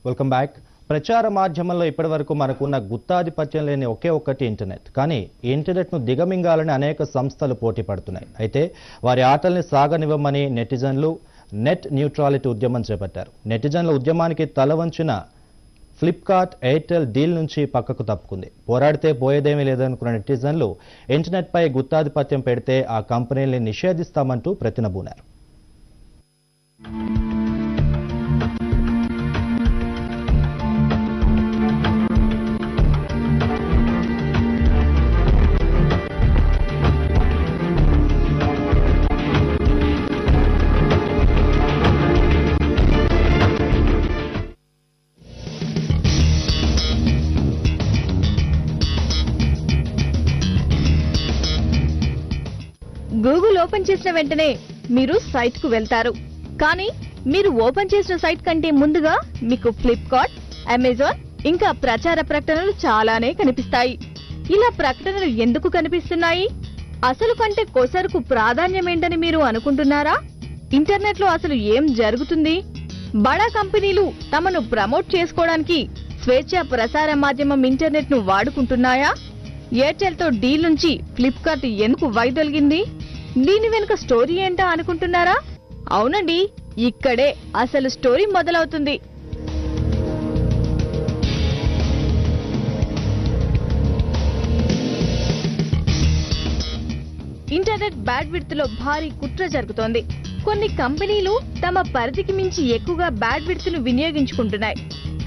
Welcome back. ప్రచార మాధ్యమంలో ఇప్పటివరకు మనకున్న గుత్తాధిపత్యం లేని ఒకే ఒక్కటి ఇంటర్నెట్. కానీ ఇంటర్నెట్ను దిగమింగాలని అనేక సంస్థలు పోటీ పడుతున్నాయి. అయితే వారి ఆటల్ని సాగనివ్వమని నెటిజన్లు నెట్ న్యూట్రాలిటీ ఉద్యమం చేపట్టారు. నెటిజన్ల ఉద్యమానికి తలవంచిన ఫ్లిప్కార్ట్ ఎయిర్టెల్ డీల్ నుంచి పక్కకు తప్పుకుంది. పోరాడితే పోయేదేమీ లేదనుకున్న నెటిజన్లు ఇంటర్నెట్పై గుత్తాధిపత్యం పెడితే ఆ కంపెనీల్ని నిషేధిస్తామంటూ ప్రతినబూనారు. గూగుల్ ఓపెన్ చేసిన వెంటనే మీరు సైట్ కు వెళ్తారు. కానీ మీరు ఓపెన్ చేసిన సైట్ కంటే ముందుగా మీకు ఫ్లిప్కార్ట్, అమెజాన్ ఇంకా ప్రచార ప్రకటనలు చాలానే కనిపిస్తాయి. ఇలా ప్రకటనలు ఎందుకు కనిపిస్తున్నాయి? అసలు కంటే కొసరుకు ప్రాధాన్యమేంటని మీరు అనుకుంటున్నారా? ఇంటర్నెట్ లో అసలు ఏం జరుగుతుంది? బడా కంపెనీలు తమను ప్రమోట్ చేసుకోవడానికి స్వేచ్ఛా ప్రసార మాధ్యమం ఇంటర్నెట్ ను వాడుకుంటున్నాయా? ఎయిర్టెల్ తో డీల్ నుంచి ఫ్లిప్కార్ట్ ఎందుకు వైదొలిగింది? దీని వెనుక స్టోరీ ఏంటా అనుకుంటున్నారా? అవునండి, ఇక్కడే అసలు స్టోరీ మొదలవుతుంది. ఇంటర్నెట్ బ్యాండ్ విడ్త్ లో భారీ కుట్ర జరుగుతోంది. కొన్ని కంపెనీలు తమ పరిధికి మించి ఎక్కువగా బ్యాండ్ విడ్త్ ను వినియోగించుకుంటున్నాయి.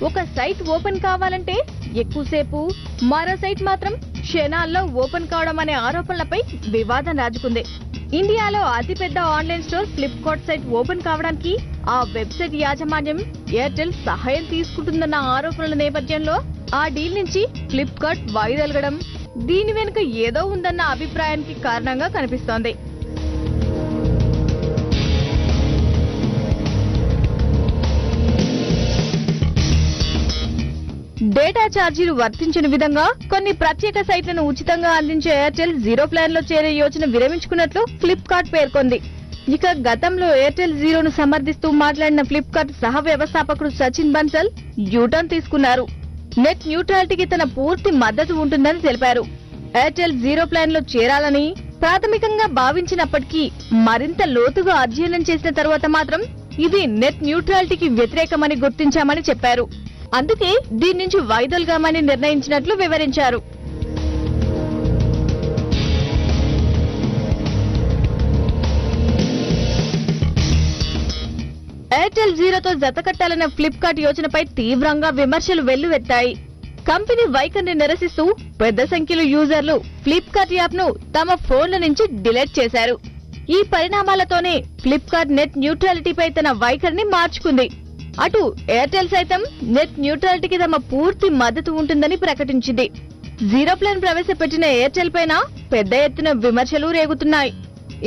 ఒక సైట్ ఓపెన్ కావాలంటే ఎక్కువసేపు, మరో సైట్ మాత్రం క్షణాల్లో ఓపెన్ కావడం అనే ఆరోపణలపై వివాదం రాజుకుంది. ఇండియాలో అతిపెద్ద online store Flipkart site open కావడానికి ఆ వెబ్సైట్ యాజమాన్యం ఎయిర్టెల్ సహాయం తీసుకుంటుందన్న ఆరోపణల నేపథ్యంలో ఆ డీల్ నుంచి ఫ్లిప్కార్ట్ వైదొలగడం దీని వెనుక ఏదో ఉందన్న అభిప్రాయానికి కారణంగా కనిపిస్తోంది. డేటా ఛార్జీలు వర్తించిన విధంగా కొన్ని ప్రత్యేక సైట్లను ఉచితంగా అందించే ఎయిర్టెల్ జీరో ప్లాన్ లో చేరే యోచన విరమించుకున్నట్లు ఫ్లిప్కార్ట్ పేర్కొంది. ఇక గతంలో ఎయిర్టెల్ జీరోను సమర్థిస్తూ మాట్లాడిన ఫ్లిప్కార్ట్ సహ వ్యవస్థాపకుడు సచిన్ బన్సల్ యూటర్న్ తీసుకున్నారు. నెట్ న్యూట్రాలిటీకి తన పూర్తి మద్దతు ఉంటుందని తెలిపారు. ఎయిర్టెల్ జీరో ప్లాన్ లో చేరాలని ప్రాథమికంగా భావించినప్పటికీ మరింత లోతుగా అధ్యయనం చేసిన తర్వాత మాత్రం ఇది నెట్ న్యూట్రాలిటీకి వ్యతిరేకమని గుర్తించామని చెప్పారు. అందుకే దీని నుంచి వైదొలగామని నిర్ణయించినట్లు వివరించారు. ఎయిర్టెల్ జీరోతో జతకట్టాలన్న ఫ్లిప్కార్ట్ యోచనపై తీవ్రంగా విమర్శలు వెల్లువెత్తాయి. కంపెనీ వైఖరిని నిరసిస్తూ పెద్ద సంఖ్యలో యూజర్లు ఫ్లిప్కార్ట్ యాప్ ను తమ ఫోన్ల నుంచి డిలీట్ చేశారు. ఈ పరిణామాలతోనే ఫ్లిప్కార్ట్ నెట్ న్యూట్రాలిటీపై తన వైఖరిని మార్చుకుంది. అటు ఎయిర్టెల్ సైతం నెట్ న్యూట్రాలిటీకి తమ పూర్తి మద్దతు ఉంటుందని ప్రకటించింది. జీరో ప్లాన్ ప్రవేశపెట్టిన ఎయిర్టెల్ పైన పెద్ద ఎత్తున విమర్శలు రేగుతున్నాయి.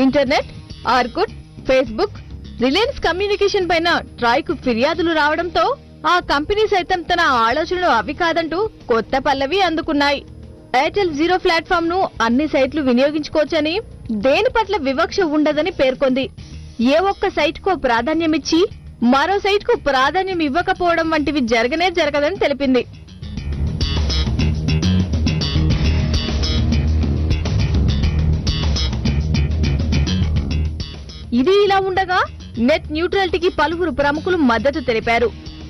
Internet, Orkut, Facebook, Reliance communication పైన ట్రాయ్ కు ఫిర్యాదులు రావడంతో ఆ కంపెనీ సైతం తన ఆలోచనలు అవి కాదంటూ కొత్త పల్లవి అందుకున్నాయి. ఎయిర్టెల్ జీరో ప్లాట్ఫామ్ ను అన్ని సైట్లు వినియోగించుకోవచ్చని, దేని పట్ల వివక్ష ఉండదని పేర్కొంది. ఏ ఒక్క సైట్ కో ప్రాధాన్యమిచ్చి మరో సైట్ కు ప్రాధాన్యం ఇవ్వకపోవడం వంటివి జరగదని తెలిపింది. ఇది ఇలా ఉండగా నెట్ న్యూట్రాలిటీకి పలువురు ప్రముఖులు మద్దతు తెలిపారు.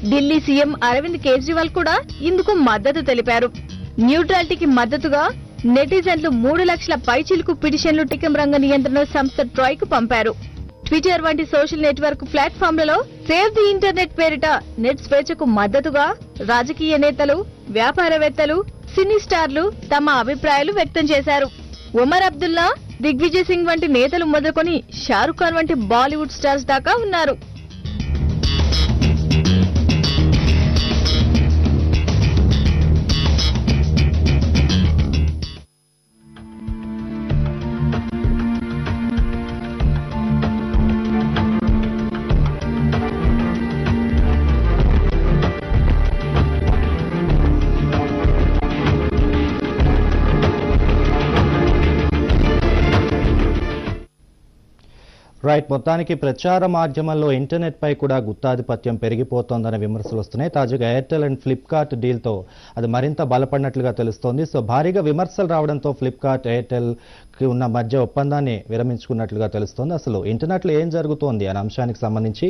ఢిల్లీ సీఎం అరవింద్ కేజ్రీవాల్ కూడా ఇందుకు మద్దతు తెలిపారు. న్యూట్రాలిటీకి మద్దతుగా నెటిజన్లు 3 లక్షల పైచిలుకు పిటిషన్లు టికెం రంగ నియంత్రణ సంస్థ ట్రాయ్ కు పంపారు. ట్విట్టర్ వంటి సోషల్ నెట్వర్క్ ప్లాట్ఫామ్లలో సేవ్ ది ఇంటర్నెట్ పేరిట నెట్ స్వేచ్ఛకు మద్దతుగా రాజకీయ నేతలు, వ్యాపారవేత్తలు, సినీ స్టార్లు తమ అభిప్రాయాలు వ్యక్తం చేశారు. ఒమర్ అబ్దుల్లా, దిగ్విజయ్ సింగ్ వంటి నేతలు మొదలుకొని షారుఖ్ ఖాన్ వంటి బాలీవుడ్ స్టార్స్ దాకా ఉన్నారు. రైట్, మొత్తానికి ప్రచార మాధ్యమంలో ఇంటర్నెట్ పై కూడా గుత్తాధిపత్యం పెరిగిపోతోందనే విమర్శలు వస్తున్నాయి. తాజాగా ఎయిర్టెల్ అండ్ ఫ్లిప్కార్ట్ డీల్తో అది మరింత బలపడినట్లుగా తెలుస్తోంది. సో భారీగా విమర్శలు రావడంతో ఫ్లిప్కార్ట్ ఎయిర్టెల్ కి ఉన్న మధ్య ఒప్పందాన్ని విరమించుకున్నట్లుగా తెలుస్తోంది. అసలు ఇంటర్నెట్లో ఏం జరుగుతోంది అనే అంశానికి సంబంధించి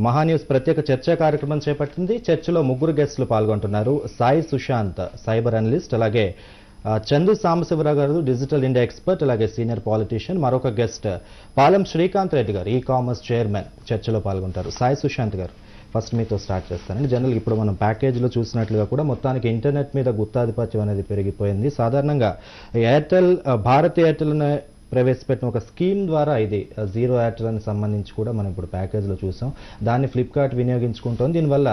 మహాన్యూస్ ప్రత్యేక చర్చా కార్యక్రమం చేపట్టింది. చర్చలో 3 గెస్టులు పాల్గొంటున్నారు. సాయి సుశాంత్, సైబర్ అనలిస్ట్, అలాగే చందు సాంబశివరావు గారు, డిజిటల్ ఇండియా ఎక్స్పర్ట్, అలాగే సీనియర్ పాలిటీషియన్, మరొక గెస్ట్ పాలెం శ్రీకాంత్ రెడ్డి గారు, ఈ కామర్స్ చైర్మన్ చర్చలో పాల్గొంటారు. సాయి సుశాంత్ గారు, ఫస్ట్ మీతో స్టార్ట్ చేస్తానండి. జనరల్ ఇప్పుడు మనం ప్యాకేజీలో చూసినట్లుగా కూడా మొత్తానికి ఇంటర్నెట్ మీద గుత్తాధిపత్యం అనేది పెరిగిపోయింది. సాధారణంగా ఎయిర్టెల్, భారత్ ఎయిర్టెల్ ప్రవేశపెట్టిన ఒక స్కీమ్ ద్వారా ఇది జీరో ఎయిర్టెల్ అని సంబంధించి కూడా మనం ఇప్పుడు ప్యాకేజ్లో చూసాం. దాన్ని ఫ్లిప్కార్ట్ వినియోగించుకుంటోంది. దీనివల్ల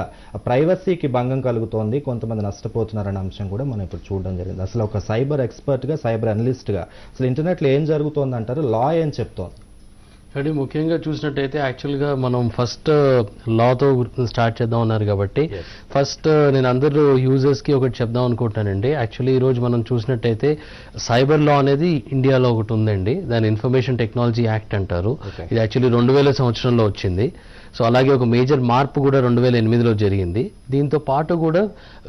ప్రైవసీకి భంగం కలుగుతోంది, కొంతమంది నష్టపోతున్నారనే అంశం కూడా మనం ఇప్పుడు చూడడం జరిగింది. అసలు ఒక సైబర్ ఎక్స్పర్ట్గా, సైబర్ అనలిస్ట్గా అసలు ఇంటర్నెట్లో ఏం జరుగుతోంది అంటారు? లా ఏం చెప్తోంది? అంటే ముఖ్యంగా చూసినట్టయితే యాక్చువల్గా మనం ఫస్ట్ లాతో స్టార్ట్ చేద్దాం అన్నారు కాబట్టి ఫస్ట్ నేను అందరూ యూజర్స్కి ఒకటి చెప్దాం అనుకుంటానండి. యాక్చువల్లీ ఈరోజు మనం చూసినట్టయితే సైబర్ లా అనేది ఇండియాలో ఒకటి ఉందండి. దాని ఇన్ఫర్మేషన్ టెక్నాలజీ యాక్ట్ అంటారు. ఇది యాక్చువల్లీ 2000 సంవత్సరంలో వచ్చింది. సో అలాగే ఒక మేజర్ మార్పు కూడా 2008లో జరిగింది. దీంతో పాటు కూడా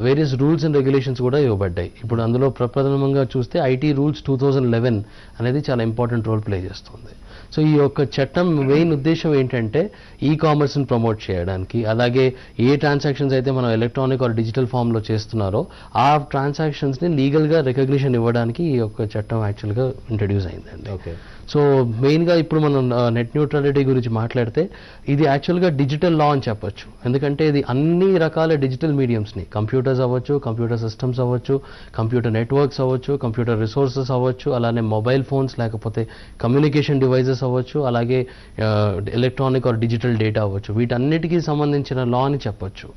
వేరియస్ రూల్స్ అండ్ రెగ్యులేషన్స్ కూడా ఇవ్వబడ్డాయి. ఇప్పుడు అందులో ప్రప్రథమంగా చూస్తే ఐటీ రూల్స్ 2011 అనేది చాలా ఇంపార్టెంట్ రోల్ ప్లే చేస్తుంది. సో ఈ యొక్క చట్టం మెయిన్ ఉద్దేశం ఏంటంటే ఈ కామర్స్ని ప్రమోట్ చేయడానికి, అలాగే ఏ ట్రాన్సాక్షన్స్ అయితే మనం ఎలక్ట్రానిక్ ఆర్ డిజిటల్ ఫామ్లో చేస్తున్నారో ఆ ట్రాన్సాక్షన్స్ని లీగల్గా రికగ్నిషన్ ఇవ్వడానికి ఈ యొక్క చట్టం యాక్చువల్గా ఇంట్రడ్యూస్ అయిందండి. ఓకే. సో మెయిన్గా ఇప్పుడు మనం నెట్ న్యూట్రాలిటీ గురించి మాట్లాడితే ఇది యాక్చువల్గా డిజిటల్ లా అని చెప్పొచ్చు. ఎందుకంటే ఇది అన్ని రకాల డిజిటల్ మీడియంస్ని, కంప్యూటర్స్ అవ్వచ్చు, కంప్యూటర్ సిస్టమ్స్ అవ్వచ్చు, కంప్యూటర్ నెట్వర్క్స్ అవ్వచ్చు, కంప్యూటర్ రిసోర్సెస్ అవ్వచ్చు, అలానే మొబైల్ ఫోన్స్ లేకపోతే కమ్యూనికేషన్ డివైజెస్ అవ్వచ్చు, అలాగే ఎలక్ట్రానిక్ ఆర్ డిజిటల్ డేటా అవ్వచ్చు, వీటన్నిటికీ సంబంధించిన లా అని చెప్పొచ్చు.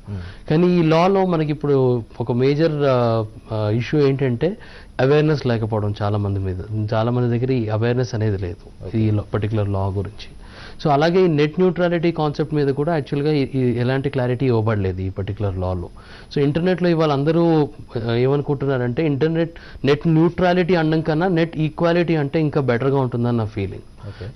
కానీ ఈ లాలో మనకి ఇప్పుడు ఒక మేజర్ ఇష్యూ ఏంటంటే అవేర్నెస్ లేకపోవడం. చాలా మంది దగ్గర ఈ అవేర్నెస్ అనేది లేదు ఈ పర్టికులర్ లా గురించి. సో అలాగే ఈ నెట్ న్యూట్రాలిటీ కాన్సెప్ట్ మీద కూడా యాక్చువల్గా ఎలాంటి క్లారిటీ ఇవ్వబడలేదు ఈ పర్టికులర్ లాలో. సో ఇంటర్నెట్లో ఇవాళ అందరూ ఏమనుకుంటున్నారంటే నెట్ న్యూట్రాలిటీ అనడం కన్నా నెట్ ఈక్వాలిటీ అంటే ఇంకా బెటర్గా ఉంటుందని నా ఫీలింగ్.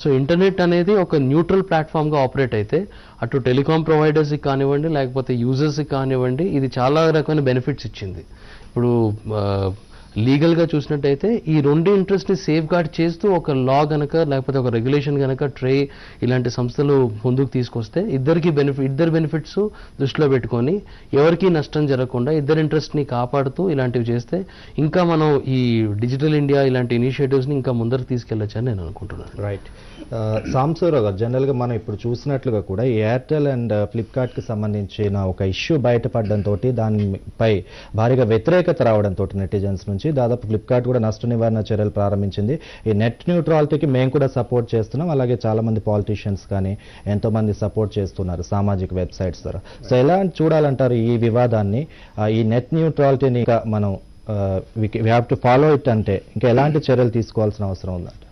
సో ఇంటర్నెట్ అనేది ఒక న్యూట్రల్ ప్లాట్ఫామ్గా ఆపరేట్ అయితే అటు టెలికాం ప్రొవైడర్స్కి కానివ్వండి, లేకపోతే యూజర్స్కి కానివ్వండి, ఇది చాలా రకమైన బెనిఫిట్స్ ఇచ్చింది. ఇప్పుడు లీగల్గా చూసినట్టయితే ఈ రెండు ఇంట్రెస్ట్ని సేఫ్ గార్డ్ చేస్తూ ఒక లా గనక లేకపోతే ఒక రెగ్యులేషన్ గనక ఇలాంటి సంస్థలు ముందుకు తీసుకొస్తే ఇద్దరు బెనిఫిట్స్ దృష్టిలో పెట్టుకొని ఎవరికి నష్టం జరగకుండా ఇద్దరు ఇంట్రెస్ట్ని కాపాడుతూ ఇలాంటివి చేస్తే ఇంకా మనం ఈ డిజిటల్ ఇండియా ఇలాంటి ఇనిషియేటివ్స్ని ఇంకా ముందరకు తీసుకెళ్లొచ్చని నేను అనుకుంటున్నాను. రైట్. సాంబశివరావు గారు, జనరల్గా మనం ఇప్పుడు చూసినట్లుగా కూడా ఈ ఎయిర్టెల్ అండ్ ఫ్లిప్కార్ట్కి సంబంధించిన ఒక ఇష్యూ బయటపడడంతో దానిపై భారీగా వ్యతిరేకత రావడంతో నెటిజన్స్ నుంచి దాదాపు ఫ్లిప్కార్ట్ కూడా నష్ట నివారణ చర్యలు ప్రారంభించింది. ఈ నెట్ న్యూట్రాలిటీకి మేము కూడా సపోర్ట్ చేస్తున్నాం, అలాగే చాలా మంది పాలిటీషియన్స్ కానీ ఎంతో మంది సపోర్ట్ చేస్తున్నారు సామాజిక వెబ్సైట్స్ ద్వారా. సో ఎలా చూడాలంటారు ఈ వివాదాన్ని? ఈ నెట్ న్యూట్రాలిటీని మనం we have to follow it అంటే ఇంకా ఎలాంటి చర్యలు తీసుకోవాల్సిన అవసరం ఉందంట?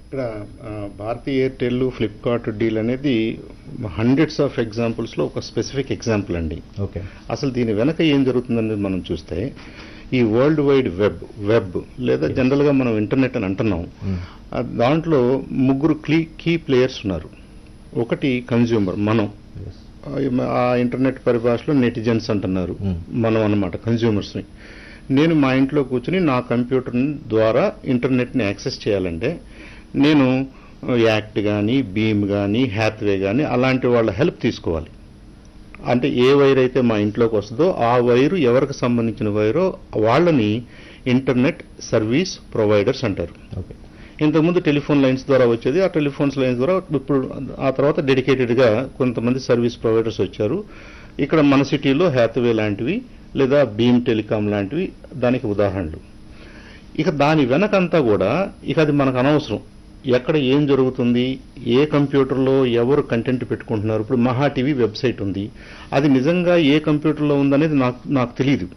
ఇక్కడ భారతీయ ఎయిర్టెల్ ఫ్లిప్కార్ట్ డీల్ అనేది హండ్రెడ్స్ ఆఫ్ ఎగ్జాంపుల్స్లో ఒక స్పెసిఫిక్ ఎగ్జాంపుల్ అండి. ఓకే. అసలు దీని వెనక ఏం జరుగుతుందనేది మనం చూస్తే ఈ వరల్డ్ వైడ్ వెబ్ లేదా జనరల్గా మనం ఇంటర్నెట్ అని అంటున్నాం. దాంట్లో 3 కీ ప్లేయర్స్ ఉన్నారు. ఒకటి కన్జ్యూమర్, మనం. ఆ ఇంటర్నెట్ పరిభాషలో నెటిజన్స్ అంటున్నారు, మనం అన్నమాట కన్జ్యూమర్స్ని. నేను మా ఇంట్లో కూర్చుని నా కంప్యూటర్ ద్వారా ఇంటర్నెట్ని యాక్సెస్ చేయాలంటే నేను యాక్ట్ కానీ, బీమ్ కానీ, హ్యాత్వే కానీ అలాంటి వాళ్ళ హెల్ప్ తీసుకోవాలి. అంటే ఏ వైర్ అయితే మా ఇంట్లోకి వస్తుందో ఆ వైరు ఎవరికి సంబంధించిన వైరో వాళ్ళని ఇంటర్నెట్ సర్వీస్ ప్రొవైడర్స్ అంటారు. ఇంతకుముందు టెలిఫోన్ లైన్స్ ద్వారా వచ్చేది. ఆ టెలిఫోన్స్ లైన్స్ ద్వారా ఇప్పుడు ఆ తర్వాత డెడికేటెడ్గా కొంతమంది సర్వీస్ ప్రొవైడర్స్ వచ్చారు. ఇక్కడ మన సిటీలో హ్యాత్వే లాంటివి లేదా బీమ్ టెలికాం లాంటివి దానికి ఉదాహరణలు. ఇక దాని వెనకంతా కూడా ఇక అది మనకు అనవసరం. ఎక్కడ ఏం జరుగుతుంది, ఏ కంప్యూటర్లో ఎవరు కంటెంట్ పెట్టుకుంటున్నారు. ఇప్పుడు మహా టీవీ వెబ్సైట్ ఉంది, అది నిజంగా ఏ కంప్యూటర్లో ఉందనేది నాకు తెలియదు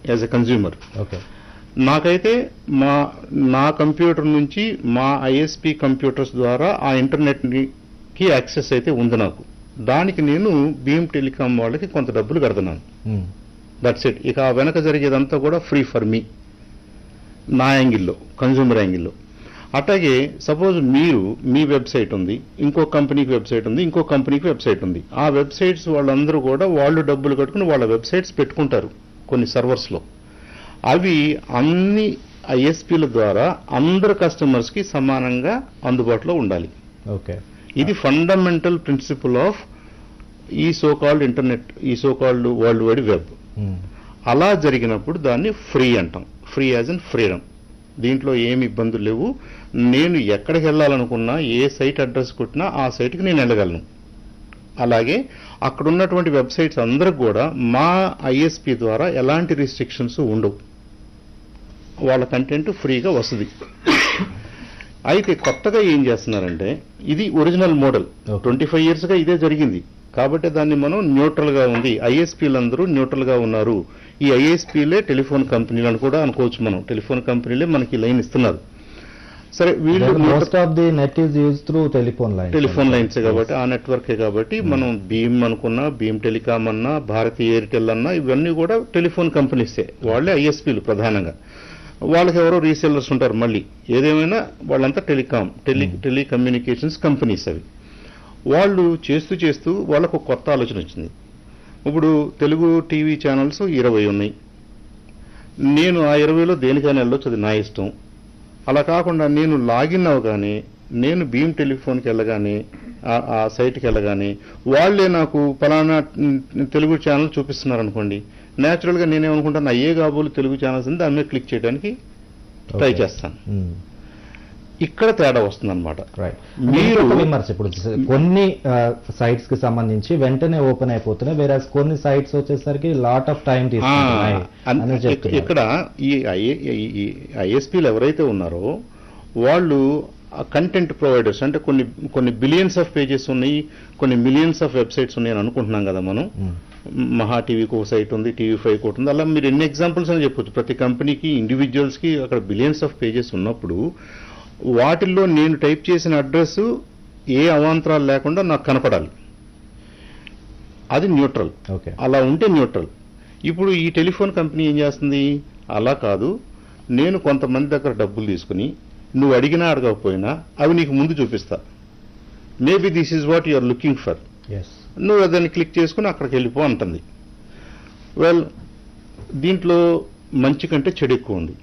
యాజ్ ఎ కన్జ్యూమర్. ఓకే. నాకైతే నా కంప్యూటర్ నుంచి మా ఐఎస్పి కంప్యూటర్స్ ద్వారా ఆ ఇంటర్నెట్కి యాక్సెస్ అయితే ఉంది నాకు. దానికి నేను బీమ్ టెలికాం వాళ్ళకి కొంత డబ్బులు కడుతున్నాను. That's it. ఇక ఆ వెనక జరిగేదంతా కూడా ఫ్రీ ఫర్ మీ, నా యాంగిల్లో, కన్జ్యూమర్ యాంగిల్లో. అట్లాగే సపోజ్ మీరు మీ వెబ్సైట్ ఉంది, ఇంకో కంపెనీకి వెబ్సైట్ ఉంది, ఇంకో కంపెనీకి వెబ్సైట్ ఉంది. ఆ వెబ్సైట్స్ వాళ్ళందరూ కూడా వాళ్ళు డబ్బులు కట్టుకుని వాళ్ళ వెబ్సైట్స్ పెట్టుకుంటారు కొన్ని సర్వర్స్లో. అవి అన్ని ఐఎస్పీల ద్వారా అందరు కస్టమర్స్ కి సమానంగా అందుబాటులో ఉండాలి. ఓకే, ఇది ఫండమెంటల్ ప్రిన్సిపల్ ఆఫ్ ఈ సోకాల్డ్ ఇంటర్నెట్, ఈ సోకాల్డ్ వరల్డ్ వైడ్ వెబ్. అలా జరిగినప్పుడు దాన్ని ఫ్రీ అంటాం. Free as in freedom. దీంట్లో ఏమి ఇబ్బందులు లేవు. నేను ఎక్కడికి వెళ్ళాలనుకున్నా, ఏ సైట్ అడ్రస్ కొట్టినా ఆ సైట్కి నేను వెళ్ళగలను. అలాగే అక్కడ ఉన్నటువంటి వెబ్సైట్స్ అందరికి కూడా మా ఐఎస్పీ ద్వారా ఎలాంటి రిస్ట్రిక్షన్స్ ఉండవు. వాళ్ళ కంటెంట్ ఫ్రీగా వస్తుంది. అయితే కొత్తగా ఏం చేస్తున్నారంటే, ఇది ఒరిజినల్ మోడల్, 25 years గా ఇదే జరిగింది. కాబట్టి దాన్ని మనం న్యూట్రల్ గా ఉంది, ఐఎస్పీలందరూ న్యూట్రల్ గా ఉన్నారు. ఈ ఐఎస్పీలే టెలిఫోన్ కంపెనీలు అని కూడా అనుకోవచ్చు మనం. టెలిఫోన్ కంపెనీలే మనకి లైన్ ఇస్తున్నారు. సరే, వీళ్ళు most of the net is use through telephone lines కాబట్టి ఆ నెట్వర్కే కాబట్టి మనం భీమ్ అనుకున్నా, భీమ్ టెలికామ్ అన్నా, భారతీ ఎయిర్టెల్ అన్నా ఇవన్నీ కూడా టెలిఫోన్ కంపెనీసే. వాళ్ళే ఐఎస్పీలు ప్రధానంగా. వాళ్ళకి ఎవరో రీసెల్లర్స్ ఉంటారు. మళ్ళీ ఏదేమైనా వాళ్ళంతా టెలికమ్యూనికేషన్స్ కంపెనీస్. అవి వాళ్ళు చేస్తూ వాళ్ళకు కొత్త ఆలోచన వచ్చింది. ఇప్పుడు తెలుగు టీవీ ఛానల్స్ 20 ఉన్నాయి. నేను ఆ 20లో దేనికైనా వెళ్ళొచ్చు, అది నా ఇష్టం. అలా కాకుండా నేను లాగిన్ అవగానే, నేను భీమ్ టెలిఫోన్కి వెళ్ళగానే, ఆ సైట్కి వెళ్ళగానే వాళ్లే నాకు ఫలానా తెలుగు ఛానల్ చూపిస్తున్నారు అనుకోండి, న్యాచురల్ గా నేనేమనుకుంటాను, ఏ కాబోలు తెలుగు ఛానల్స్ ఉంది, దాని మీద క్లిక్ చేయడానికి ట్రై చేస్తాను. ఇక్కడ తేడా వస్తుంది అనమాట. మీరు ఇప్పుడు కొన్ని సైట్స్ కి సంబంధించి వెంటనే ఓపెన్ అయిపోతున్నాయి, వేరే కొన్ని సైట్స్ వచ్చేసరికి లాట్ ఆఫ్ టైం తీసుకుంటున్నాయి. ఇక్కడ ఈ ఐఎస్పీలు ఎవరైతే ఉన్నారో వాళ్ళు కంటెంట్ ప్రొవైడర్స్. అంటే కొన్ని బిలియన్స్ ఆఫ్ పేజెస్ ఉన్నాయి, కొన్ని మిలియన్స్ ఆఫ్ వెబ్సైట్స్ ఉన్నాయి అని అనుకుంటున్నాం కదా మనం. మహా టీవీకి ఒక సైట్ ఉంది, టీవీ5 ఒకటి ఉంది. అలా మీరు ఎన్ని ఎగ్జాంపుల్స్ అని చెప్పొచ్చు. ప్రతి కంపెనీకి, ఇండివిజువల్స్ కి అక్కడ బిలియన్స్ ఆఫ్ పేజెస్ ఉన్నప్పుడు వాటిల్లో నేను టైప్ చేసిన అడ్రస్ ఏ అవాంతరాలు లేకుండా నాకు కనపడాలి. అది న్యూట్రల్. అలా ఉంటే న్యూట్రల్. ఇప్పుడు ఈ టెలిఫోన్ కంపెనీ ఏం చేస్తుంది, అలా కాదు, నేను కొంతమంది దగ్గర డబ్బులు తీసుకుని నువ్వు అడిగినా అడగకపోయినా అవి నీకు ముందు చూపిస్తా. Maybe this is what you are looking for. నువ్వు దాన్ని క్లిక్ చేసుకుని అక్కడికి వెళ్ళిపో అంటుంది. వెల్, దీంట్లో మంచి కంటే చెడు ఎక్కువ ఉంది.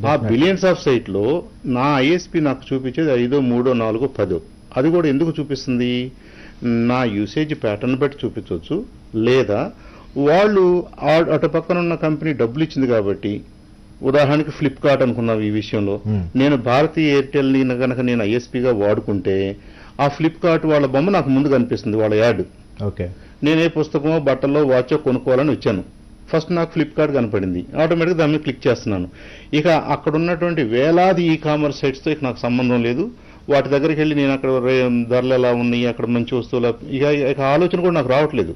ఆ బిలియన్స్ ఆఫ్ సైట్లో నా ఐఎస్పీ నాకు చూపించేది 5, 3, 4, 10. అది కూడా ఎందుకు చూపిస్తుంది, నా యూసేజ్ ప్యాటర్న్ బట్టి చూపించవచ్చు. లేదా వాళ్ళు అటు పక్కన ఉన్న కంపెనీ డబ్బులు ఇచ్చింది కాబట్టి, ఉదాహరణకి ఫ్లిప్కార్ట్ అనుకున్నాం ఈ విషయంలో, నేను భారతీ ఎయిర్టెల్ ని కనుక నేను ఐఎస్పీగా వాడుకుంటే ఆ ఫ్లిప్కార్ట్ వాళ్ళ బొమ్మ నాకు ముందు కనిపిస్తుంది, వాళ్ళ యాడ్. నేనే పుస్తకమో బట్టలో వాచో కొనుక్కోవాలని వచ్చాను, ఫస్ట్ నాకు ఫ్లిప్కార్ట్ కనపడింది, ఆటోమేటిక్గా దాని మీద క్లిక్ చేస్తున్నాను. ఇక అక్కడ ఉన్నటువంటి వేలాది ఈ కామర్స్ సైట్స్తో ఇక నాకు సంబంధం లేదు. వాటి దగ్గరికి వెళ్ళి నేను అక్కడ ధరలు ఎలా ఉన్నాయి, అక్కడ మంచి వస్తువులు, ఇక ఆలోచన కూడా నాకు రావట్లేదు.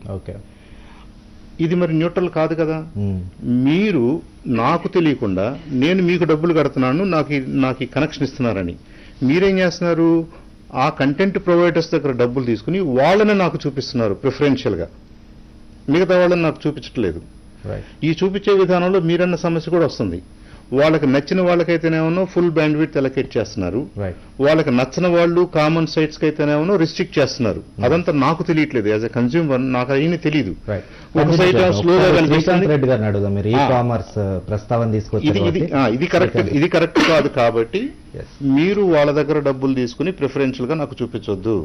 ఇది మరి న్యూట్రల్ కాదు కదా. మీరు నాకు తెలియకుండా నేను మీకు డబ్బులు కడుతున్నాను, నాకు ఈ కనెక్షన్ ఇస్తున్నారని మీరేం చేస్తున్నారు, ఆ కంటెంట్ ప్రొవైడర్స్ దగ్గర డబ్బులు తీసుకుని వాళ్ళని నాకు చూపిస్తున్నారు ప్రిఫరెన్షియల్ గా, మిగతా వాళ్ళని నాకు చూపించట్లేదు. ఈ చూపించే విధానంలో మీరన్న సమస్య కూడా వస్తుంది. వాళ్ళకి నచ్చిన వాళ్ళకైతేనేమో ఫుల్ బ్యాండ్ విడ్త్ అలొకేట్ చేస్తున్నారు, వాళ్ళకి నచ్చిన వాళ్ళు కామన్ సైట్స్ కి అయితేనేమో రిస్ట్రిక్ట్ చేస్తున్నారు. అదంతా నాకు తెలియట్లేదు. యాజ్ ఎ కన్స్యూమర్ నాకు అయినా తెలియదు. ఒక సైట్ స్లోగా ఇది కరెక్ట్ కాదు. కాబట్టి మీరు వాళ్ళ దగ్గర డబ్బులు తీసుకుని ప్రిఫరెన్షియల్ గా నాకు చూపించొద్దు.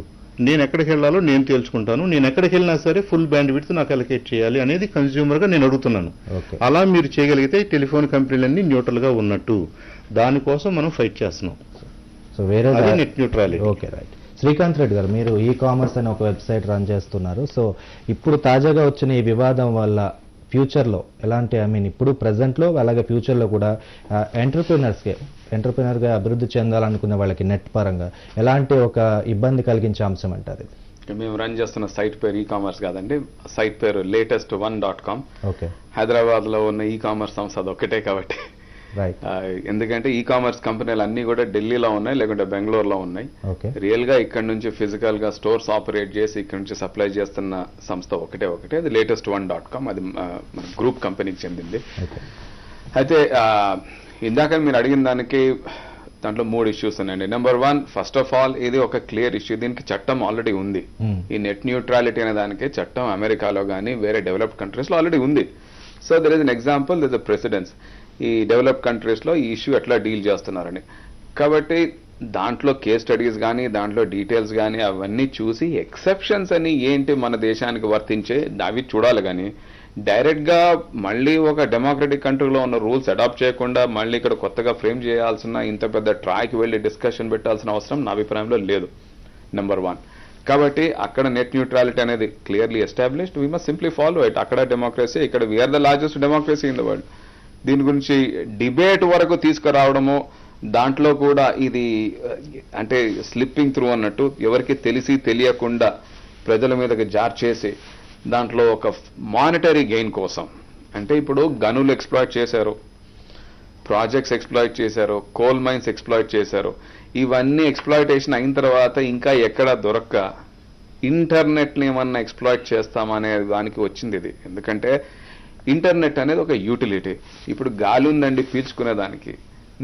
నేను ఎక్కడికి వెళ్ళాలో నేను తేల్చుకుంటాను. నేను ఎక్కడికి వెళ్ళినా సరే ఫుల్ బ్యాండ్ విడ్త్ నాకు అలొకేట్ చేయాలి అనేది కన్స్యూమర్ గా నేను అడుగుతున్నాను. అలా మీరు చేయగలిగితే టెలిఫోన్ కంపెనీలన్నీ న్యూట్రల్ గా ఉన్నట్టు. దానికోసం మనం ఫైట్ చేస్తున్నాం. సో వేరే net neutrality. Okay, right. Srikanth Reddy గారు, మీరు ఈ కామర్స్ అని ఒక వెబ్సైట్ రన్ చేస్తున్నారు. సో ఇప్పుడు తాజాగా వచ్చిన ఈ వివాదం వల్ల ఫ్యూచర్లో ఎలాంటి, ఇప్పుడు ప్రెసెంట్లో అలాగే ఫ్యూచర్లో కూడా ఎంటర్ప్రినర్గా అభివృద్ధి చెందాలనుకునే వాళ్ళకి నెట్ పరంగా ఎలాంటి ఒక ఇబ్బంది కలిగించే అంశం అంటారు ఇది? మేము రన్ చేస్తున్న సైట్ పేరు ఈ కామర్స్ కాదండి, సైట్ పేరు latest1.com. ఓకే, హైదరాబాద్ లో ఉన్న ఈ కామర్స్ సంస్థ అది ఒక్కటే కాబట్టి. ఎందుకంటే ఈ కామర్స్ కంపెనీలు అన్ని కూడా ఢిల్లీలో ఉన్నాయి, లేకుంటే బెంగళూరులో ఉన్నాయి. రియల్ గా ఇక్కడ నుంచి ఫిజికల్ గా స్టోర్స్ ఆపరేట్ చేసి ఇక్కడ నుంచి సప్లై చేస్తున్న సంస్థ ఒకటే, అది latest1.com. అది గ్రూప్ కంపెనీకి చెందింది. అయితే ఇందాక మీరు అడిగిన దానికి దాంట్లో 3 ఇష్యూస్ ఉన్నాయండి. నెంబర్ 1, ఫస్ట్ ఆఫ్ ఆల్ ఇది ఒక క్లియర్ ఇష్యూ. దీనికి చట్టం ఆల్రెడీ ఉంది. ఈ నెట్ న్యూట్రాలిటీ అనే దానికి చట్టం అమెరికాలో కానీ వేరే డెవలప్డ్ కంట్రీస్ లో ఆల్రెడీ ఉంది. So there is an example, there is a precedence ఈ డెవలప్డ్ కంట్రీస్ లో ఈ ఇష్యూ ఎట్లా డీల్ చేస్తున్నారని. కాబట్టి దాంట్లో కేస్ స్టడీస్ కానీ దాంట్లో డీటెయిల్స్ కానీ అవన్నీ చూసి ఎక్సెప్షన్స్ అని ఏంటి మన దేశానికి వర్తించే అవి చూడాలి. కానీ డైరెక్ట్ గా మళ్ళీ ఒక డెమోక్రటిక్ కంట్రీలో ఉన్న రూల్స్ అడాప్ట్ చేయకుండా మళ్ళీ ఇక్కడ కొత్తగా ఫ్రేమ్ చేయాల్సిన ఇంత పెద్ద ట్రాయ్కి వెళ్ళి డిస్కషన్ పెట్టాల్సిన అవసరం నా అభిప్రాయంలో లేదు. నెంబర్ 1. కాబట్టి అక్కడ నెట్ న్యూట్రాలిటీ అనేది clearly established. We must simply follow it. అక్కడ డెమోక్రసీ, ఇక్కడ we are the largest democracy in the world. దీని గురించి డిబేట్ వరకు తీసుకురావడము, దాంట్లో కూడా ఇది అంటే స్లిప్పింగ్ త్రూ అన్నట్టు ఎవరికి తెలిసి తెలియకుండా ప్రజల మీదకి జార్ చేసి దాంట్లో ఒక మానిటరీ గెయిన్ కోసం, అంటే ఇప్పుడు గనులు ఎక్స్ప్లాయిట్ చేశారు, ప్రాజెక్ట్స్ ఎక్స్ప్లాయిట్ చేశారు, కోల్ మైన్స్ ఎక్స్ప్లాయిట్ చేశారు. ఇవన్నీ ఎక్స్ప్లాయిటేషన్ అయిన తర్వాత ఇంకా ఎక్కడ దొరక్క ఇంటర్నెట్ని ఏమన్నా ఎక్స్ప్లాయిట్ చేస్తామనే దానికి వచ్చింది ఇది. ఎందుకంటే ఇంటర్నెట్ అనేది ఒక యూటిలిటీ. ఇప్పుడు గాలి ఉందండి పీల్చుకునేదానికి,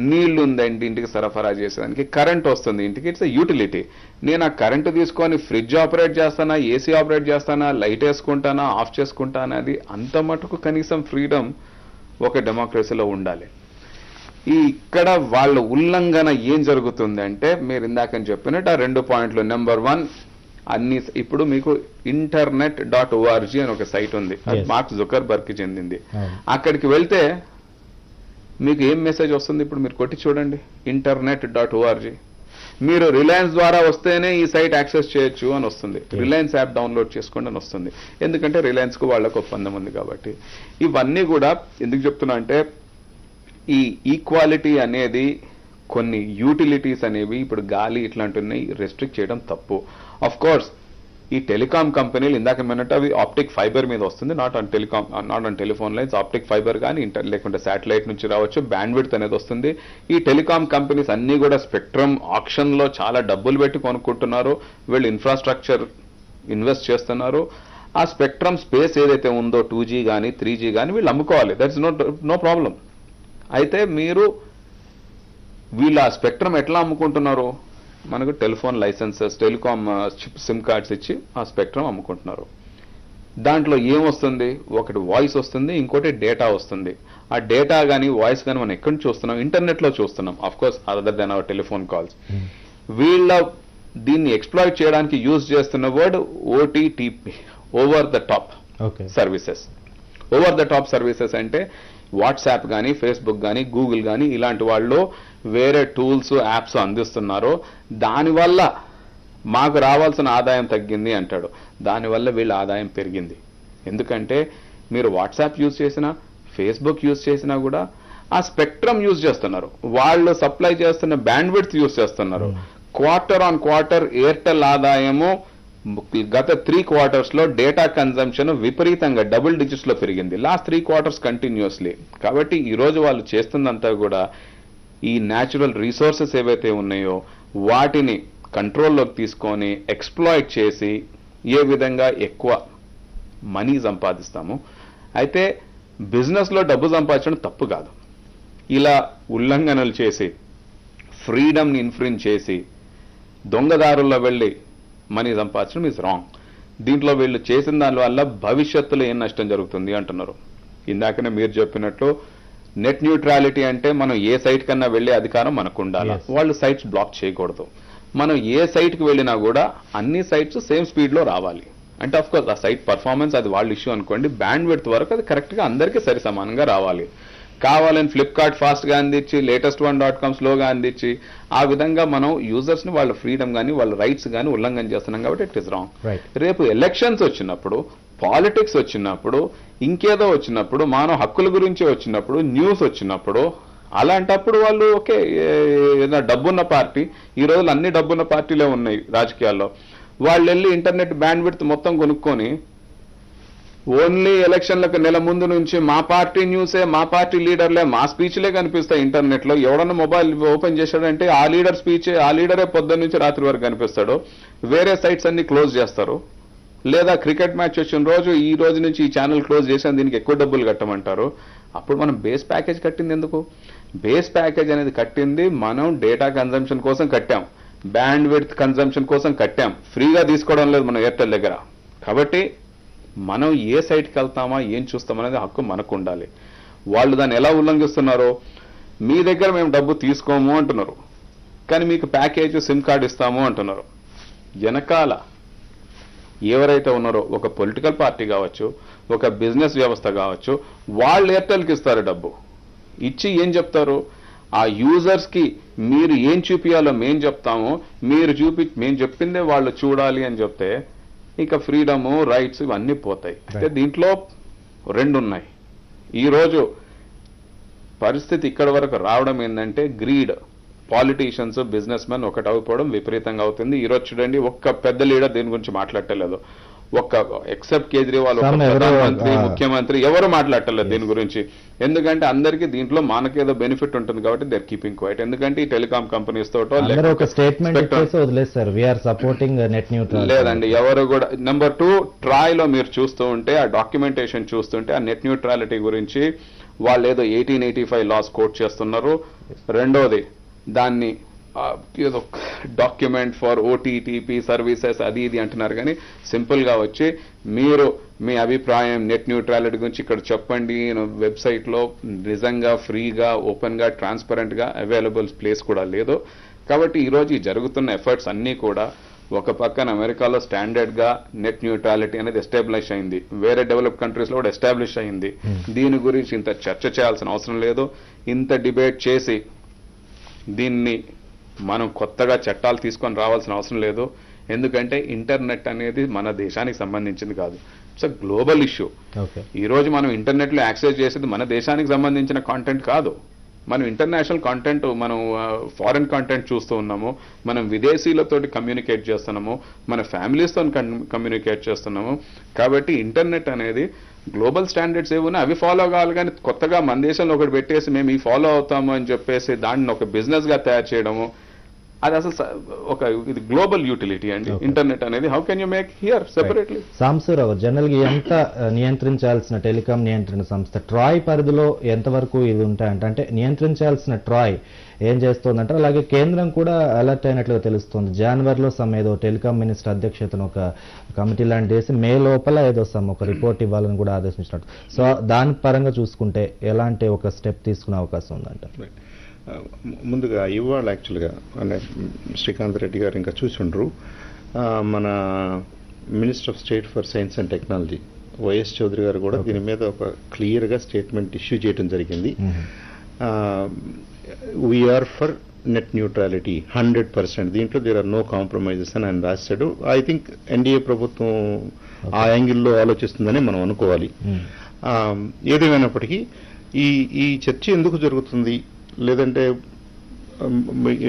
నీళ్లు ఉందండి ఇంటికి సరఫరా చేసేదానికి, కరెంట్ వస్తుంది ఇంటికి, ఇట్స్ యూటిలిటీ. నేను ఆ కరెంటు తీసుకొని ఫ్రిడ్జ్ ఆపరేట్ చేస్తానా, ఏసీ ఆపరేట్ చేస్తానా, లైట్ వేసుకుంటానా, ఆఫ్ చేసుకుంటానా, అది అంత మటుకు కనీసం ఫ్రీడమ్ ఒక డెమోక్రసీలో ఉండాలి. ఇక్కడ వాళ్ళ ఉల్లంఘన ఏం జరుగుతుంది అంటే మీరు ఇందాకని చెప్పినట్టు ఆ 2 పాయింట్లు. నెంబర్ 1, అన్ని ఇప్పుడు మీకు internet.org అని ఒక సైట్ ఉంది, అది మార్క్ జుకర్బర్గ్ కి చెందింది. అక్కడికి వెళ్తే మీకు ఏం మెసేజ్ వస్తుంది ఇప్పుడు మీరు కొట్టి చూడండి, internet.org. మీరు రిలయన్స్ ద్వారా వస్తేనే ఈ సైట్ యాక్సెస్ చేయొచ్చు అని వస్తుంది. రిలయన్స్ యాప్ డౌన్లోడ్ చేసుకోండి అని వస్తుంది. ఎందుకంటే రిలయన్స్ కు వాళ్ళకు ఒప్పందం ఉంది కాబట్టి. ఇవన్నీ కూడా ఎందుకు చెప్తున్నా అంటే ఈ ఈక్వాలిటీ అనేది కొన్ని యూటిలిటీస్ అనేవి ఇప్పుడు గాలి ఇట్లాంటివి రెస్ట్రిక్ట్ చేయడం తప్పు. ఆఫ్ కోర్స్ ఈ టెలికాం కంపెనీలు ఇందాక ఏమన్నట్టు అవి ఆప్టిక్ ఫైబర్ మీద వస్తుంది, not on telephone lines. Optic fibre కానీ లేకుంటే శాటిలైట్ నుంచి రావచ్చు, బ్యాండ్విడ్త్ అనేది వస్తుంది. ఈ టెలికాం కంపెనీస్ అన్ని కూడా స్పెక్ట్రమ్ ఆక్షన్ లో చాలా డబ్బులు పెట్టి కొనుక్కుంటున్నారు, వీళ్ళు ఇన్ఫ్రాస్ట్రక్చర్ ఇన్వెస్ట్ చేస్తున్నారు. ఆ స్పెక్ట్రమ్ స్పేస్ ఏదైతే ఉందో 2G కానీ 3G కానీ వీళ్ళు అమ్ముకోవాలి, దట్స్ నో ప్రాబ్లం. అయితే మీరు వీళ్ళు ఆ స్పెక్ట్రమ్ ఎట్లా అమ్ముకుంటున్నారు, మనకు telephone licences, telecom SIM cards ఇచ్చి ఆ స్పెక్ట్రమ్ అమ్ముకుంటున్నారు. దాంట్లో ఏమొస్తుంది, ఒకటి వాయిస్ వస్తుంది, ఇంకోటి డేటా వస్తుంది. ఆ డేటా కానీ వాయిస్ కానీ మనం ఎక్కడి నుంచి చూస్తున్నాం, ఇంటర్నెట్ లో చూస్తున్నాం, of course other than our telephone calls. వీళ్ళ దీన్ని ఎక్స్ప్లాయిట్ చేయడానికి యూజ్ చేస్తున్న word OTTP, over the top services. Over the top services అంటే వాట్సాప్ కానీ ఫేస్బుక్ కానీ గూగుల్ కానీ ఇలాంటి వాళ్ళు వేరే టూల్స్ యాప్స్ అందిస్తున్నారు. దానివల్ల మాకు రావాల్సిన ఆదాయం తగ్గింది అంటాడు, దానివల్ల వీళ్ళ ఆదాయం పెరిగింది. ఎందుకంటే మీరు వాట్సాప్ యూజ్ చేసినా ఫేస్బుక్ యూజ్ చేసినా కూడా ఆ స్పెక్ట్రమ్ యూజ్ చేస్తున్నారు, వాళ్ళు సప్లై చేస్తున్న బ్యాండ్విడ్త్ యూజ్ చేస్తున్నారు. క్వార్టర్ ఆన్ క్వార్టర్ ఎయిర్టెల్ ఆదాయము గత 3 quarters లో డేటా కన్జంప్షన్ విపరీతంగా డబుల్ డిజిట్స్ లో పెరిగింది, లాస్ట్ 3 quarters కంటిన్యూస్లీ. కాబట్టి ఈ రోజు వాళ్ళు చేస్తుందంతా కూడా ఈ న్యాచురల్ రిసోర్సెస్ ఏవైతే ఉన్నాయో వాటిని కంట్రోల్లోకి తీసుకొని ఎక్స్ప్లాయిట్ చేసి ఏ విధంగా ఎక్కువ మనీ సంపాదిస్తాము. అయితే బిజినెస్ లో డబ్బు సంపాదించడం తప్పు కాదు, ఇలా ఉల్లంఘనలు చేసి ఫ్రీడమ్ని ఇన్ఫ్రింజ్ చేసి దొంగదారుల్లో వెళ్ళి మనీ సంపాదించడం ఇస్ రాంగ్. దీంట్లో వీళ్ళు చేసిన దాని వల్ల భవిష్యత్తులో ఏం నష్టం జరుగుతుంది అంటున్నారు. ఇందాకనే మీరు చెప్పినట్లు నెట్ న్యూట్రాలిటీ అంటే మనం ఏ సైట్ కన్నా వెళ్లే అధికారం మనకు ఉండాలి, వాళ్ళు సైట్స్ బ్లాక్ చేయకూడదు. మనం ఏ సైట్కి వెళ్ళినా కూడా అన్ని సైట్స్ సేమ్ స్పీడ్ లో రావాలి. అంటే ఆఫ్ కోర్స్ ఆ సైట్ పర్ఫార్మెన్స్ అది వాళ్ళ ఇష్యూ అనుకోండి, బ్యాండ్ విడ్త్ వరకు అది కరెక్ట్ గా అందరికీ సరి సమానంగా రావాలి. కావాలని ఫ్లిప్కార్ట్ ఫాస్ట్ గా అందించి latest1.com స్లోగా అందించి ఆ విధంగా మనం యూజర్స్ ని వాళ్ళ ఫ్రీడమ్ కానీ వాళ్ళ రైట్స్ కానీ ఉల్లంఘన చేస్తున్నాం కాబట్టి ఇట్ ఇస్ రాంగ్. రేపు ఎలక్షన్స్ వచ్చినప్పుడు, పాలిటిక్స్ వచ్చినప్పుడు, ఇంకేదో వచ్చినప్పుడు, మానవ హక్కుల గురించి వచ్చినప్పుడు, న్యూస్ వచ్చినప్పుడు, అలాంటప్పుడు వాళ్ళు ఓకే ఏదైనా డబ్బున్న పార్టీ, ఈ రోజులు అన్ని డబ్బున్న పార్టీలే ఉన్నాయి రాజకీయాల్లో, వాళ్ళు వెళ్ళి ఇంటర్నెట్ బ్యాండ్ విడ్త్ మొత్తం కొనుక్కొని ఓన్లీ ఎలక్షన్లకు నెల ముందు నుంచి మా పార్టీ న్యూసే, మా పార్టీ లీడర్లే, మా స్పీచ్లే కనిపిస్తాయి ఇంటర్నెట్ లో. ఎవడన్నా మొబైల్ ఓపెన్ చేశాడంటే ఆ లీడర్ స్పీచ్, ఆ లీడరే పొద్దున్న నుంచి రాత్రి వరకు కనిపిస్తాడు. వేరే సైట్స్ అన్ని క్లోజ్ చేస్తారు. లేదా క్రికెట్ మ్యాచ్ వచ్చిన రోజు ఈ రోజు నుంచి ఈ ఛానల్ క్లోజ్ చేసాను, దీనికి ఎక్కువ డబ్బులు కట్టమంటారు. అప్పుడు మనం బేస్ ప్యాకేజ్ కట్టింది ఎందుకు? బేస్ ప్యాకేజ్ అనేది కట్టింది మనం డేటా కన్జంప్షన్ కోసం కట్టాం, బ్యాండ్ విడ్త్ కన్జంప్షన్ కోసం కట్టాం, ఫ్రీగా తీసుకోవడం లేదు మనం ఎయిర్టెల్ దగ్గర. కాబట్టి మనం ఏ సైట్కి వెళ్తామా ఏం చూస్తామనేది హక్కు మనకు ఉండాలి. వాళ్ళు దాన్ని ఎలా ఉల్లంఘిస్తున్నారో, మీ దగ్గర మేము డబ్బు తీసుకోము అంటున్నారు, కానీ మీకు ప్యాకేజ్ సిమ్ కార్డు ఇస్తాము అంటున్నారు. వెనకాల ఎవరైతే ఉన్నారో ఒక పొలిటికల్ పార్టీ కావచ్చు, ఒక బిజినెస్ వ్యవస్థ కావచ్చు, వాళ్ళు ఎయిర్టెల్కి ఇస్తారు డబ్బు. ఇచ్చి ఏం చెప్తారు, ఆ యూజర్స్ కి మీరు ఏం చూపించాలో మేము చెప్తాము, మేము చెప్పిందే వాళ్ళు చూడాలి అని చెప్తే ఇక ఫ్రీడము, రైట్స్ ఇవన్నీ పోతాయి. అయితే దీంట్లో రెండు ఉన్నాయి. ఈరోజు పరిస్థితి ఇక్కడ వరకు రావడం ఏంటంటే గ్రీడ్, పాలిటీషియన్స్, బిజినెస్ మెన్ ఒకటి అయిపోవడం విపరీతంగా అవుతుంది. ఈరోజు చూడండి, ఒక్క పెద్ద లీడర్ దీని గురించి మాట్లాడలేదు, ఒక్క ఎక్సెప్ట్ కేజ్రీవాల్, ప్రధానమంత్రి, ముఖ్యమంత్రి ఎవరు మాట్లాడలేదు దీని గురించి. ఎందుకంటే అందరికీ దీంట్లో మనకేదో బెనిఫిట్ ఉంటుంది కాబట్టి దే ఆర్ కీపింగ్ క్వైట్. ఎందుకంటే ఈ టెలికాం కంపెనీస్ తోటో లేదండి ఎవరు కూడా. నెంబర్ 2, ట్రాయ్లో మీరు చూస్తూ ఉంటే ఆ డాక్యుమెంటేషన్ చూస్తుంటే ఆ నెట్ న్యూట్రాలిటీ గురించి వాళ్ళు ఏదో 1885 లాస్ కోట్ చేస్తున్నారు. రెండోది దాన్ని ఏదో డాక్యుమెంట్ ఫర్ ఓటీటీపీ సర్వీసెస్ అది ఇది అంటున్నారు, కానీ సింపుల్ గా వచ్చి మీరు మీ అభిప్రాయం నెట్ న్యూట్రాలిటీ గురించి ఇక్కడ చెప్పండి. వెబ్సైట్లో నిజంగా ఫ్రీగా, ఓపెన్ గా, ట్రాన్స్పరెంట్ గా అవైలబుల్ ప్లేస్ కూడా లేదు. కాబట్టి ఈరోజు ఈ జరుగుతున్న ఎఫర్ట్స్ అన్నీ కూడా ఒక పక్కన అమెరికాలో స్టాండర్డ్ గా నెట్ న్యూట్రాలిటీ అనేది ఎస్టాబ్లిష్ అయింది, వేరే డెవలప్ కంట్రీస్ లో కూడా ఎస్టాబ్లిష్ అయింది. దీని గురించి ఇంత చర్చ చేయాల్సిన అవసరం లేదు. ఇంత డిబేట్ చేసి దీన్ని మనం కొత్తగా చట్టాలు తీసుకొని రావాల్సిన అవసరం లేదు. ఎందుకంటే ఇంటర్నెట్ అనేది మన దేశానికి సంబంధించింది కాదు, ఇట్స్ అ గ్లోబల్ ఇష్యూ. ఈ రోజు మనం ఇంటర్నెట్ లో యాక్సెస్ చేసేది మన దేశానికి సంబంధించిన కాంటెంట్ కాదు. మనం ఇంటర్నేషనల్ కాంటెంట్, మనం ఫారెన్ కాంటెంట్ చూస్తూ ఉన్నాము, మనం విదేశీలతోటి కమ్యూనికేట్ చేస్తున్నాము, మన ఫ్యామిలీస్తో కమ్యూనికేట్ చేస్తున్నాము. కాబట్టి ఇంటర్నెట్ అనేది గ్లోబల్ స్టాండర్డ్స్ ఏమున్నా అవి ఫాలో కావాలి, కానీ కొత్తగా మన దేశంలో ఒకటి పెట్టేసి మేము ఈ ఫాలో అవుతాము అని చెప్పేసి దాన్ని ఒక బిజినెస్ గా తయారు చేయడము, అది అసలు ఒక ఇది గ్లోబల్ యూటిలిటీ అండి ఇంటర్నెట్ అనేది. How can you make here separately? Sambasivarao, general గా ఎంత నియంత్రించాల్సిన టెలికాం నియంత్రణ సంస్థ ట్రాయ్ పరిధిలో ఎంతవరకు ఇది ఉంటాయంటే, అంటే నియంత్రించాల్సిన ట్రాయ్ ఏం చేస్తోందంటే, అలాగే కేంద్రం కూడా అలర్ట్ అయినట్లుగా తెలుస్తోంది. జనవరిలో ఏదో టెలికాం మినిస్టర్ అధ్యక్షతను ఒక కమిటీ లాంటి చేసి మే లోపల ఏదో ఒక రిపోర్ట్ ఇవ్వాలని కూడా ఆదేశించినట్టు. సో దాని పరంగా చూసుకుంటే ఎలాంటి ఒక స్టెప్ తీసుకునే అవకాశం ఉందంట? ముందుగా ఇవాళ యాక్చువల్గా అంటే శ్రీకాంత్ రెడ్డి గారు ఇంకా చూసిండ్రు, మన minister of state for science and technology Y S Chowdary గారు కూడా దీని మీద ఒక క్లియర్గా స్టేట్మెంట్ ఇష్యూ చేయడం జరిగింది. వీఆర్ ఫర్ నెట్ న్యూట్రాలిటీ 100%, దీంట్లో దేర్ ఆర్ నో కాంప్రమైజెస్ అని ఆయన రాశాడు. ఐ థింక్ ఎన్డీఏ ప్రభుత్వం ఆ యాంగిల్లో ఆలోచిస్తుందని మనం అనుకోవాలి. ఏదేమైనప్పటికీ ఈ చర్చ ఎందుకు జరుగుతుంది, లేదంటే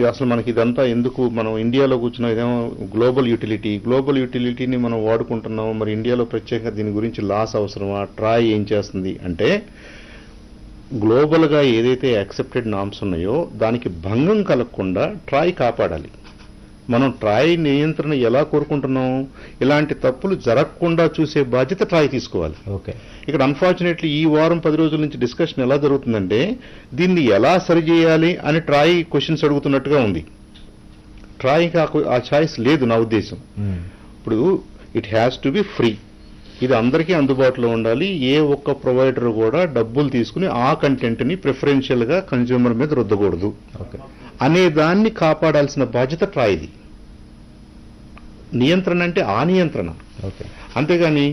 అసలు మనకి ఇదంతా ఎందుకు, మనం ఇండియాలో కూర్చున్నాం, ఇదేమో గ్లోబల్ యూటిలిటీని మనం వాడుకుంటున్నాము, మరి ఇండియాలో ప్రత్యేకంగా దీని గురించి లాస్ అవసరమా, ట్రాయ్ ఏం చేస్తుంది అంటే, గ్లోబల్గా ఏదైతే యాక్సెప్టెడ్ నామ్స్ ఉన్నాయో దానికి భంగం కలగకుండా ట్రాయ్ కాపాడాలి. మనం ట్రాయ్ నియంత్రణ ఎలా కోరుకుంటున్నాం, ఇలాంటి తప్పులు జరగకుండా చూసే బాధ్యత ట్రాయ్ తీసుకోవాలి. ఇక్కడ అన్ఫార్చునేట్లీ ఈ వారం 10 రోజుల నుంచి డిస్కషన్ ఎలా జరుగుతుందంటే, దీన్ని ఎలా సరిచేయాలి అని ట్రాయ్ క్వశ్చన్స్ అడుగుతున్నట్టుగా ఉంది. ట్రాయ్కి ఆ ఛాయిస్ లేదు నా ఉద్దేశం. ఇప్పుడు it has to be free, ఇది అందరికీ అందుబాటులో ఉండాలి. ఏ ఒక్క ప్రొవైడర్ కూడా డబ్బులు తీసుకుని ఆ కంటెంట్ని ప్రిఫరెన్షియల్ గా కన్స్యూమర్ మీద రుద్దకూడదు అనే దాన్ని కాపాడాల్సిన బాధ్యత ట్రాయ్ది. నియంత్రణ అంటే ఆ నియంత్రణ, అంతేగాని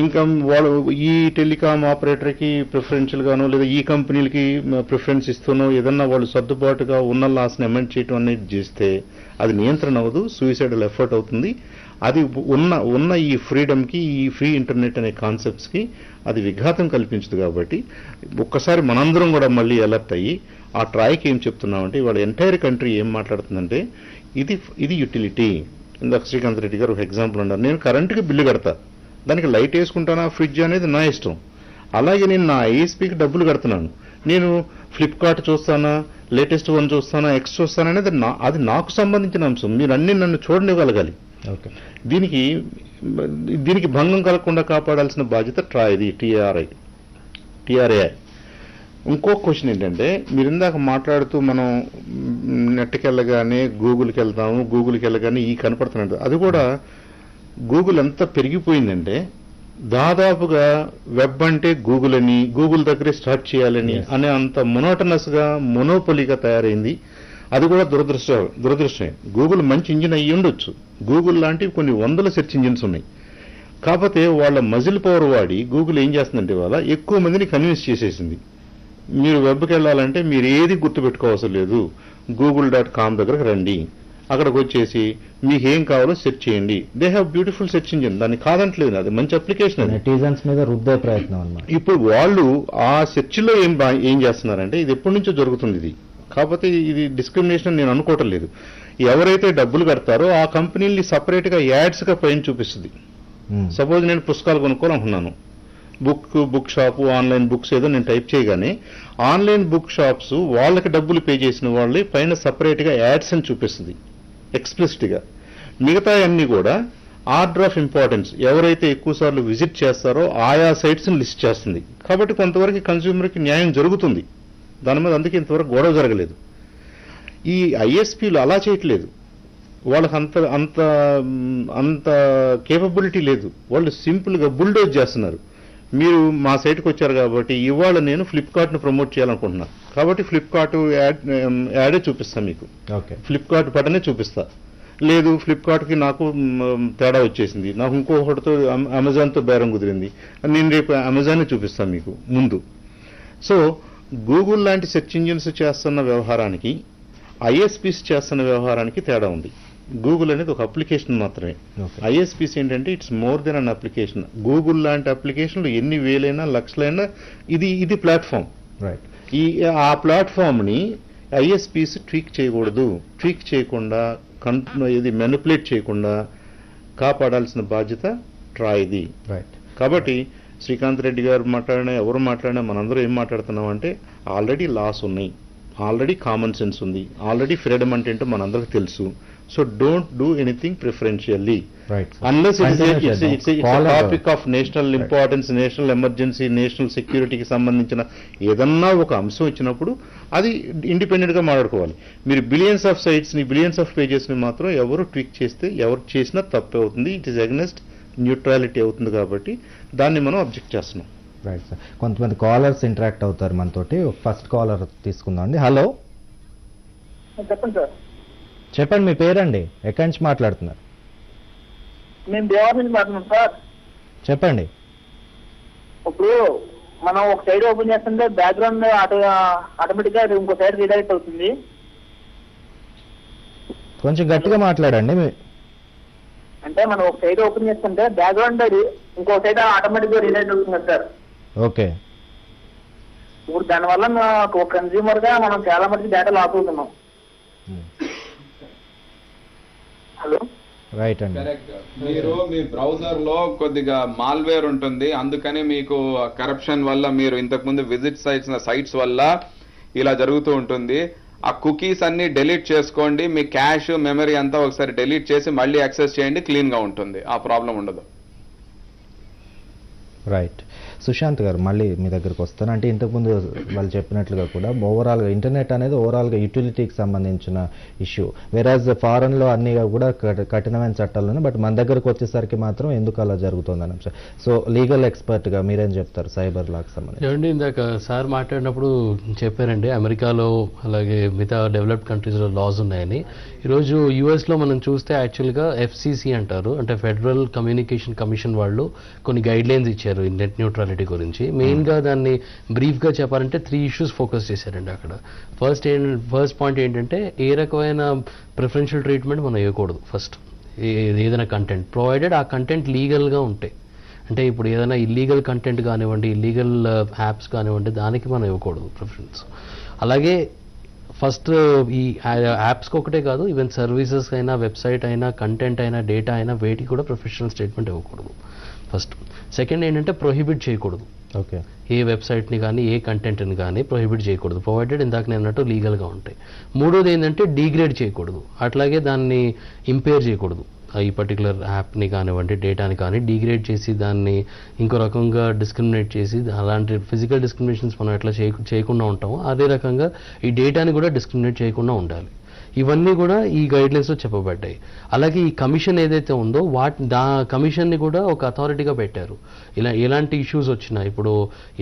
ఇంకా వాళ్ళు ఈ టెలికాం ఆపరేటర్కి ప్రిఫరెన్షియల్ గానో లేదా ఈ కంపెనీలకి ప్రిఫరెన్స్ ఇస్తూనో ఏదన్నా వాళ్ళు సర్దుబాటుగా ఉన్న లాస్ని అమెండ్ చేయడం అనేది చేస్తే అది నియంత్రణ అవ్వదు, సూసైడల్ ఎఫర్ట్ అవుతుంది. అది ఉన్న ఈ ఫ్రీడమ్కి, ఈ ఫ్రీ ఇంటర్నెట్ అనే కాన్సెప్ట్స్కి అది విఘాతం కల్పించదు. కాబట్టి ఒక్కసారి మనందరం కూడా మళ్ళీ అలర్ట్ అయ్యి ఆ ట్రాయ్కి ఏం చెప్తున్నామంటే, ఇవాళ ఎంటైర్ కంట్రీ ఏం మాట్లాడుతుందంటే, ఇది యూటిలిటీ. ఇందాక శ్రీకాంత్ రెడ్డి గారు ఒక ఎగ్జాంపుల్ ఉన్నారు, నేను కరెంటుకి బిల్లు కడతా, దానికి లైట్ వేసుకుంటానా ఫ్రిడ్జ్ అనేది నా ఇష్టం. అలాగే నేను నా ఐఎస్పీకి డబ్బులు కడుతున్నాను, నేను ఫ్లిప్కార్ట్ చూస్తానా, లేటెస్ట్ వన్ చూస్తానా, ఎక్స్ చూస్తానా అనేది అది నాకు సంబంధించిన అంశం. మీరు అన్ని నన్ను చూడనివ్వగలగాలి. దీనికి భంగం కలగకుండా కాపాడాల్సిన బాధ్యత ట్రాయ్ది, టీఆర్ఏఐ. ఇంకో క్వశ్చన్ ఏంటంటే, మీరు ఇందాక మాట్లాడుతూ మనం నెట్కి వెళ్ళగానే గూగుల్కి వెళ్తాము, గూగుల్కి వెళ్ళగానే ఈ కనపడుతున్నట్టు, అది కూడా గూగుల్ ఎంత పెరిగిపోయిందంటే దాదాపుగా వెబ్ అంటే గూగుల్ అని, గూగుల్ దగ్గరే స్టార్ట్ చేయాలని అనే అంత మొనోటనస్గా మొనోపొలిగా తయారైంది. అది కూడా దురదృష్టమే. గూగుల్ మంచి ఇంజిన్ అయ్యి ఉండొచ్చు, గూగుల్ లాంటివి కొన్ని వందల సెర్చ్ ఇంజిన్స్ ఉన్నాయి. కాకపోతే వాళ్ళ మజిల్ పవర్ వాడి గూగుల్ ఏం చేస్తుందంటే ఇవాళ ఎక్కువ మందిని కన్విన్స్ చేసేసింది. మీరు వెబ్కి వెళ్ళాలంటే మీరు ఏది గుర్తుపెట్టుకోవాల్సిన లేదు, google.com దగ్గరకు రండి, అక్కడికి వచ్చేసి మీకు ఏం కావాలో సెర్చ్ చేయండి. They have beautiful search engine, దాన్ని కాదంటలేదు, అది మంచి అప్లికేషన్. నెటిజన్స్ మీద రుద్దే ప్రయత్నం అన్నమాట. ఇప్పుడు వాళ్ళు ఆ సెర్చ్ లో ఏం చేస్తున్నారంటే, ఇది ఎప్పటి నుంచో జరుగుతుంది ఇది. కాకపోతే ఇది డిస్క్రిమినేషన్ నేను అనుకోవటం లేదు. ఎవరైతే డబ్బులు కడతారో ఆ కంపెనీని సపరేట్ గా యాడ్స్ గా పైన చూపిస్తుంది. సపోజ్ నేను పుస్తకాలు కొనుక్కోవాలనుకున్నాను, బుక్ షాపు, ఆన్లైన్ బుక్స్ ఏదో నేను టైప్ చేయగానే ఆన్లైన్ బుక్ షాప్స్ వాళ్ళకి డబ్బులు పే చేసిన వాళ్ళే పైన సపరేట్ గా యాడ్స్ అని చూపిస్తుంది ఎక్స్ప్లిసిట్ గా. మిగతా అన్ని కూడా ఆర్డర్ ఆఫ్ ఇంపార్టెన్స్, ఎవరైతే ఎక్కువ సార్లు విజిట్ చేస్తారో ఆయా సైట్స్ ని లిస్ట్ చేస్తుంది. కాబట్టి కొంతవరకు కన్స్యూమర్ కి న్యాయం జరుగుతుంది దాని మీద, అందుకే ఇంతవరకు గొడవ జరగలేదు. ఈ ఐఎస్పీలు అలా చేయట్లేదు, వాళ్ళకి అంత అంత కేపబిలిటీ లేదు. వాళ్ళు సింపుల్ గా బుల్డోజ్ చేస్తున్నారు. మీరు మా సైట్కి వచ్చారు కాబట్టి ఇవాళ నేను ఫ్లిప్కార్ట్ ను ప్రమోట్ చేయాలనుకుంటున్నాను, కాబట్టి ఫ్లిప్కార్ట్ యాడే చూపిస్తా మీకు, ఫ్లిప్కార్ట్ బటనే చూపిస్తా. లేదు ఫ్లిప్కార్ట్ కి నాకు తేడా వచ్చేసింది, నాకు ఇంకొకటితో అమెజాన్తో బేరం కుదిరింది, నేను రేపు అమెజాన్ చూపిస్తాను మీకు ముందు. సో గూగుల్ లాంటి సెర్చ్ ఇంజిన్స్ చేస్తున్న వ్యవహారానికి ఐఎస్పీస్ చేస్తున్న వ్యవహారానికి తేడా ఉంది. గూగుల్ అనేది ఒక అప్లికేషన్ మాత్రమే, ఐఎస్పీస్ ఏంటంటే it's more than an application. Google లాంటి అప్లికేషన్లు ఎన్ని వేలైనా లక్షలైనా ఇది ప్లాట్ఫామ్. ఆ ప్లాట్ఫామ్ ని ఐఎస్పీస్ ట్వీక్ చేయకూడదు. ట్వీక్ చేయకుండా, ఇది మెనిపులేట్ చేయకుండా కాపాడాల్సిన బాధ్యత ట్రాయ్ది. కాబట్టి శ్రీకాంత్ రెడ్డి గారు మాట్లాడినా, ఎవరు మాట్లాడినా, మనందరూ ఏం మాట్లాడుతున్నాం అంటే ఆల్రెడీ లాస్ ఉన్నాయి, ఆల్రెడీ కామన్ సెన్స్ ఉంది, ఆల్రెడీ ఫ్రీడమ్ అంటే ఏంటో మనందరికి తెలుసు. So don't do anything preferentially unless it's topic of national importance, national emergency, national సెక్యూరిటీకి సంబంధించిన ఏదన్నా ఒక అంశం వచ్చినప్పుడు అది ఇండిపెండెంట్ గా మాట్లాడుకోవాలి. మీరు బిలియన్స్ ఆఫ్ సైట్స్ ని, బిలియన్స్ ఆఫ్ పేజెస్ ని మాత్రం ఎవరు ట్వీక్ చేస్తే, ఎవరు చేసినా తప్పే అవుతుంది. ఇట్ ఈస్ అగెన్స్ట్ న్యూట్రాలిటీ అవుతుంది, కాబట్టి దాన్ని మనం అబ్జెక్ట్ చేస్తున్నాం. Right sir. కొంతమంది కాలర్స్ ఇంటరాక్ట్ అవుతారు మనతోటి. ఫస్ట్ కాలర్ తీసుకుందాం అండి. హలో, చెప్పండి సార్. చెప్పండి, మీ పేరండి, ఎక్కడి నుంచి మాట్లాడుతున్నారు? మేము దేవాల నుంచి మాట్లాడుతున్నాం సార్. చెప్పండి. ఇప్పుడు మనం ఒక సైడ్ ఓపెన్ చేస్తుంటే బ్యాక్గ్రౌండ్ ఆటోమేటిక్ గా ఇంకో సైడ్ రీడైరెక్ట్ అవుతుంది. కొంచెం గట్టిగా మాట్లాడండి. అంటే మనం ఒక సైడ్ ఓపెన్ చేస్తుంటే బ్యాక్గ్రౌండ్ ఇంకో సైడ్ ఆటోమేటిక్ గా రీడైరెక్ట్ అవుతుంది సార్. ఓకే. ఇప్పుడు దానివల్ల ఒక కన్స్యూమర్ గా మనం చాలా మంది డేటా లాస్ అవుతున్నాం. హలో, రైట్ అండి. మీరు మీ బ్రౌజర్ లో కొద్దిగా మాల్వేర్ ఉంటుంది, అందుకని మీకు కరప్షన్ వల్ల మీరు ఇంతకుముందు విజిట్ సైట్స్ వల్ల ఇలా జరుగుతూ ఉంటుంది. ఆ కుకీస్ అన్ని డెలీట్ చేసుకోండి, మీ క్యాష్, మెమరీ అంతా ఒకసారి డెలీట్ చేసి మళ్ళీ యాక్సెస్ చేయండి, క్లీన్ గా ఉంటుంది, ఆ ప్రాబ్లం ఉండదు. రైట్. సుశాంత్ గారు, మళ్ళీ మీ దగ్గరకు వస్తాను. అంటే ఇంతకుముందు వాళ్ళు చెప్పినట్లుగా కూడా ఓవరాల్గా ఇంటర్నెట్ అనేది ఓవరాల్గా యూటిలిటీకి సంబంధించిన ఇష్యూ. వెరాజ్ ఫారెన్లో అన్ని కూడా కఠినమైన చట్టాలు ఉన్నాయి, బట్ మన దగ్గరకు వచ్చేసరికి మాత్రం ఎందుకు అలా జరుగుతుందని. సో లీగల్ ఎక్స్పర్ట్గా మీరేం చెప్తారు సైబర్ లాకి సంబంధించి? ఏమండి, ఇందాక సార్ మాట్లాడినప్పుడు చెప్పారండి అమెరికాలో అలాగే మిగతా డెవలప్డ్ కంట్రీస్లో లాస్ ఉన్నాయని. ఈరోజు యూఎస్లో మనం చూస్తే యాక్చువల్గా ఎఫ్సిసి అంటారు, అంటే ఫెడరల్ కమ్యూనికేషన్ కమిషన్ వాళ్ళు కొన్ని గైడ్ లైన్స్ ఇచ్చారు నెట్ న్యూట్రాలిటీ గురించి. మెయిన్గా దాన్ని బ్రీఫ్గా చెప్పాలంటే 3 ఇష్యూస్ ఫోకస్ చేశారండి అక్కడ. ఫస్ట్ పాయింట్ ఏంటంటే ఏ రకమైన ప్రిఫరెన్షియల్ ట్రీట్మెంట్ మనం ఇవ్వకూడదు. ఫస్ట్ ఏదైనా కంటెంట్ ప్రొవైడెడ్ ఆ కంటెంట్ లీగల్గా ఉంటాయి. అంటే ఇప్పుడు ఏదైనా ఇల్లీగల్ కంటెంట్ కానివ్వండి, ఇల్లీగల్ యాప్స్ కానివ్వండి, దానికి మనం ఇవ్వకూడదు ప్రిఫరెన్స్. అలాగే ఫస్ట్ ఈ యాప్స్కి ఒకటే కాదు, ఈవెన్ సర్వీసెస్ అయినా, వెబ్సైట్ అయినా, కంటెంట్ అయినా, డేటా అయినా, వేటికి కూడా ప్రొఫెషనల్ స్టేట్మెంట్ ఇవ్వకూడదు ఫస్ట్. సెకండ్ ఏంటంటే ప్రొహిబిట్ చేయకూడదు. ఓకే. ఏ వెబ్సైట్ని కానీ ఏ కంటెంట్ని కానీ ప్రొహిబిట్ చేయకూడదు, ప్రొవైడెడ్ ఇందాక నేను అన్నట్టు లీగల్గా ఉంటాయి. మూడోది ఏంటంటే డీగ్రేడ్ చేయకూడదు, అట్లాగే దాన్ని ఇంపేర్ చేయకూడదు. ఈ పర్టికులర్ యాప్ని కానివ్వండి డేటాని కానీ డిగ్రేడ్ చేసి దాన్ని ఇంకో రకంగా డిస్క్రిమినేట్ చేసి అలాంటి ఫిజికల్ డిస్క్రిమినేషన్స్ మనం ఎట్లా చేయకుండా ఉంటామో అదే రకంగా ఈ డేటాని కూడా డిస్క్రిమినేట్ చేయకుండా ఉండాలి. ఇవన్నీ కూడా ఈ గైడ్లైన్స్లో చెప్పబడ్డాయి. అలాగే ఈ కమిషన్ ఏదైతే ఉందో కమిషన్ని కూడా ఒక అథారిటీగా పెట్టారు. ఎలాంటి ఇష్యూస్ వచ్చినా ఇప్పుడు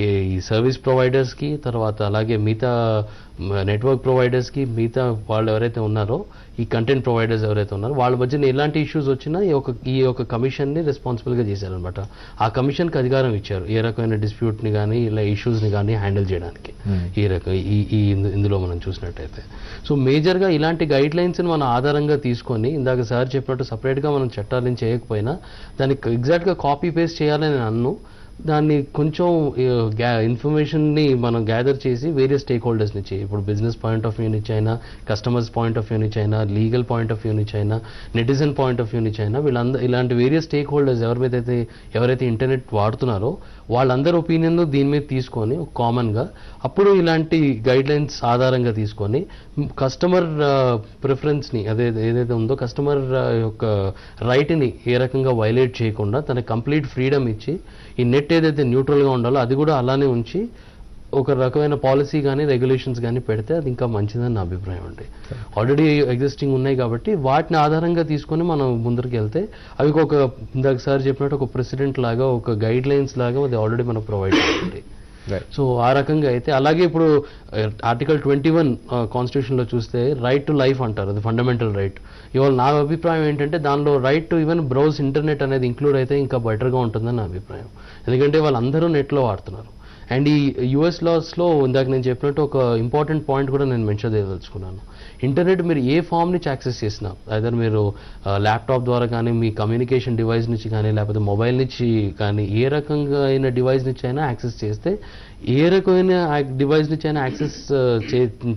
ఈ సర్వీస్ ప్రొవైడర్స్కి తర్వాత అలాగే మిగతా నెట్వర్క్ ప్రొవైడర్స్కి మిగతా వాళ్ళు ఎవరైతే ఉన్నారో ఈ కంటెంట్ ప్రొవైడర్స్ ఎవరైతే ఉన్నారో వాళ్ళ మధ్యన ఎలాంటి ఇష్యూస్ వచ్చినా ఈ యొక్క కమిషన్ని రెస్పాన్సిబుల్గా చేశారనమాట. ఆ కమిషన్కి అధికారం ఇచ్చారు ఏ రకమైన డిస్ప్యూట్ని కానీ ఇలా ఇష్యూస్ని కానీ హ్యాండిల్ చేయడానికి. ఇందులో మనం చూసినట్టయితే సో మేజర్గా ఇలాంటి గైడ్ లైన్స్ని మనం ఆధారంగా తీసుకొని ఇందాక సార్ చెప్పినట్టు సపరేట్గా మనం చట్టాలను చేయకపోయినా దానికి ఎగ్జాక్ట్గా కాపీ పేస్ట్ చేయాలని నేను అన్ను. దాన్ని కొంచెం ఇన్ఫర్మేషన్ని మనం గ్యాదర్ చేసి వేరియస్ స్టేక్ హోల్డర్స్ నుంచి ఇప్పుడు బిజినెస్ పాయింట్ ఆఫ్ వ్యూ నుంచి అయినా కస్టమర్స్ పాయింట్ ఆఫ్ వ్యూ నుంచి అయినా లీగల్ పాయింట్ ఆఫ్ వ్యూ నుంచి అయినా నెటిజన్ పాయింట్ ఆఫ్ వ్యూ నుంచి అయినా ఇలాంటి వేరియస్ స్టేక్ హోల్డర్స్ ఎవరైతే ఇంటర్నెట్ వాడుతున్నారో వాళ్ళందరి ఒపీనియన్ దీని మీద తీసుకొని కామన్గా అప్పుడు ఇలాంటి గైడ్ లైన్స్ ఆధారంగా తీసుకొని కస్టమర్ ప్రిఫరెన్స్ని ఏదైతే ఉందో కస్టమర్ యొక్క రైట్ని ఏ రకంగా వైలేట్ చేయకుండా తన కంప్లీట్ ఫ్రీడమ్ ఇచ్చి ఈ నెట్ ఏదైతే న్యూట్రల్గా ఉండాలో అది కూడా అలానే ఉంచి ఒక రకమైన పాలసీ కానీ రెగ్యులేషన్స్ కానీ పెడితే అది ఇంకా మంచిదని నా అభిప్రాయం అండి. ఆల్రెడీ ఎగ్జిస్టింగ్ ఉన్నాయి కాబట్టి వాటిని ఆధారంగా తీసుకొని మనం ముందరికి వెళ్తే అవి ఇందాక సార్ చెప్పినట్టు ఒక ప్రెసిడెంట్ లాగా ఒక గైడ్ లైన్స్ లాగా అది ఆల్రెడీ మనకు ప్రొవైడ్ చేయండి. సో ఆ రకంగా అయితే అలాగే ఇప్పుడు ఆర్టికల్ 21 కాన్స్టిట్యూషన్లో చూస్తే రైట్ టు లైఫ్ అంటారు, అది ఫండమెంటల్ రైట్. ఇవాళ నా అభిప్రాయం ఏంటంటే దానిలో right to even browse internet అనేది ఇంక్లూడ్ అయితే ఇంకా బెటర్గా ఉంటుందని నా అభిప్రాయం. ఎందుకంటే వాళ్ళందరూ నెట్లో వాడుతున్నారు. అండ్ ఈ యూఎస్ లాస్లో ఇందాక నేను చెప్పినట్టు ఒక ఇంపార్టెంట్ పాయింట్ కూడా నేను మెన్షన్ చేయదలుచుకున్నాను. ఇంటర్నెట్ మీరు ఏ ఫామ్ నుంచి యాక్సెస్ చేసినా ఐదర్ మీరు ల్యాప్టాప్ ద్వారా కానీ మీ కమ్యూనికేషన్ డివైస్ నుంచి కానీ లేకపోతే మొబైల్ నుంచి కానీ ఏ రకంగా అయిన డివైస్ నుంచి అయినా యాక్సెస్ చేస్తే ఏ రకమైన డివైస్ నుంచి అయినా యాక్సెస్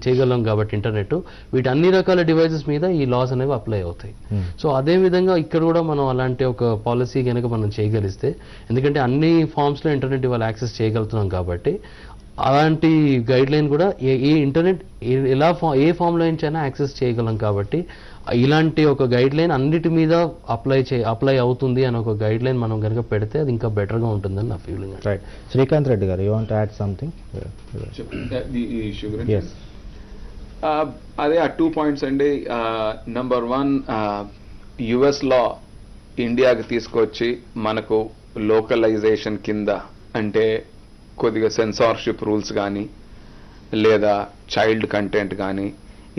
చేయగలం కాబట్టి ఇంటర్నెట్ వీటి అన్ని రకాల డివైసెస్ మీద ఈ లాస్ అనేవి అప్లై అవుతాయి. సో అదే విధంగా ఇక్కడ కూడా మనం అలాంటి ఒక పాలసీ కనుక మనం చేయగలిస్తే ఎందుకంటే అన్ని ఫామ్స్లో ఇంటర్నెట్ ఇవాళ యాక్సెస్ చేయగలుగుతున్నాం కాబట్టి అలాంటి గైడ్ లైన్ కూడా ఏ ఇంటర్నెట్ ఏ ఫామ్లో నుంచైనా యాక్సెస్ చేయగలం కాబట్టి ఇలాంటి ఒక గైడ్ లైన్ అన్నిటి మీద అప్లై అవుతుంది అని ఒక గైడ్ లైన్ మనం కనుక పెడితే అది ఇంకా బెటర్గా ఉంటుందని నా ఫీలింగ్. రైట్. శ్రీకాంత్ రెడ్డి గారు, you want to add something? అదే ఆ 2 పాయింట్స్ అండి. నంబర్ 1, యుఎస్ లా ఇండియాకి తీసుకొచ్చి మనకు లోకలైజేషన్ కింద అంటే కొద్దిగా సెన్సార్షిప్ రూల్స్ కానీ లేదా చైల్డ్ కంటెంట్ కానీ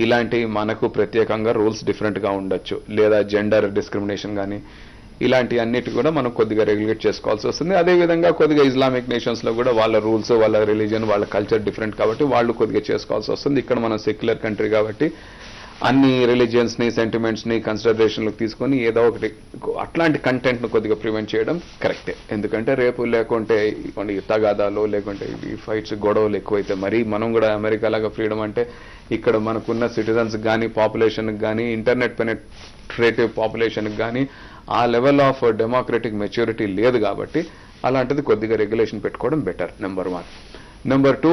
ఇలాంటి మనకు ప్రత్యేకంగా రూల్స్ డిఫరెంట్గా ఉండొచ్చు, లేదా జెండర్ డిస్క్రిమినేషన్ కానీ ఇలాంటి అన్నిటి కూడా మనం కొద్దిగా రెగ్యులేట్ చేసుకోవాల్సి వస్తుంది. అదేవిధంగా కొద్దిగా ఇస్లామిక్ నేషన్స్లో కూడా వాళ్ళ రూల్స్ వాళ్ళ రిలీజియన్ వాళ్ళ కల్చర్ డిఫరెంట్ కాబట్టి వాళ్ళు కొద్దిగా చేసుకోవాల్సి వస్తుంది. ఇక్కడ మనం సెక్యులర్ కంట్రీ కాబట్టి అన్ని రిలీజియన్స్ని సెంటిమెంట్స్ని కన్సిడరేషన్లోకి తీసుకొని ఏదో ఒకటి అట్లాంటి కంటెంట్ను కొద్దిగా ప్రివెంట్ చేయడం కరెక్టే. ఎందుకంటే రేపు లేకుంటే తగాదాలు లేకుంటే ఈ ఫైట్స్ గొడవలు ఎక్కువైతే మరి మనం కూడా అమెరికా లాగా ఫ్రీడమ్ అంటే ఇక్కడ మనకున్న సిటిజన్స్కి కానీ పాపులేషన్కి కానీ ఇంటర్నెట్ పెనెట్రేటివ్ పాపులేషన్కి కానీ ఆ లెవెల్ ఆఫ్ డెమోక్రటిక్ మెచ్యూరిటీ లేదు కాబట్టి అలాంటిది కొద్దిగా రెగ్యులేషన్ పెట్టుకోవడం బెటర్. నెంబర్ 1. నెంబర్ 2,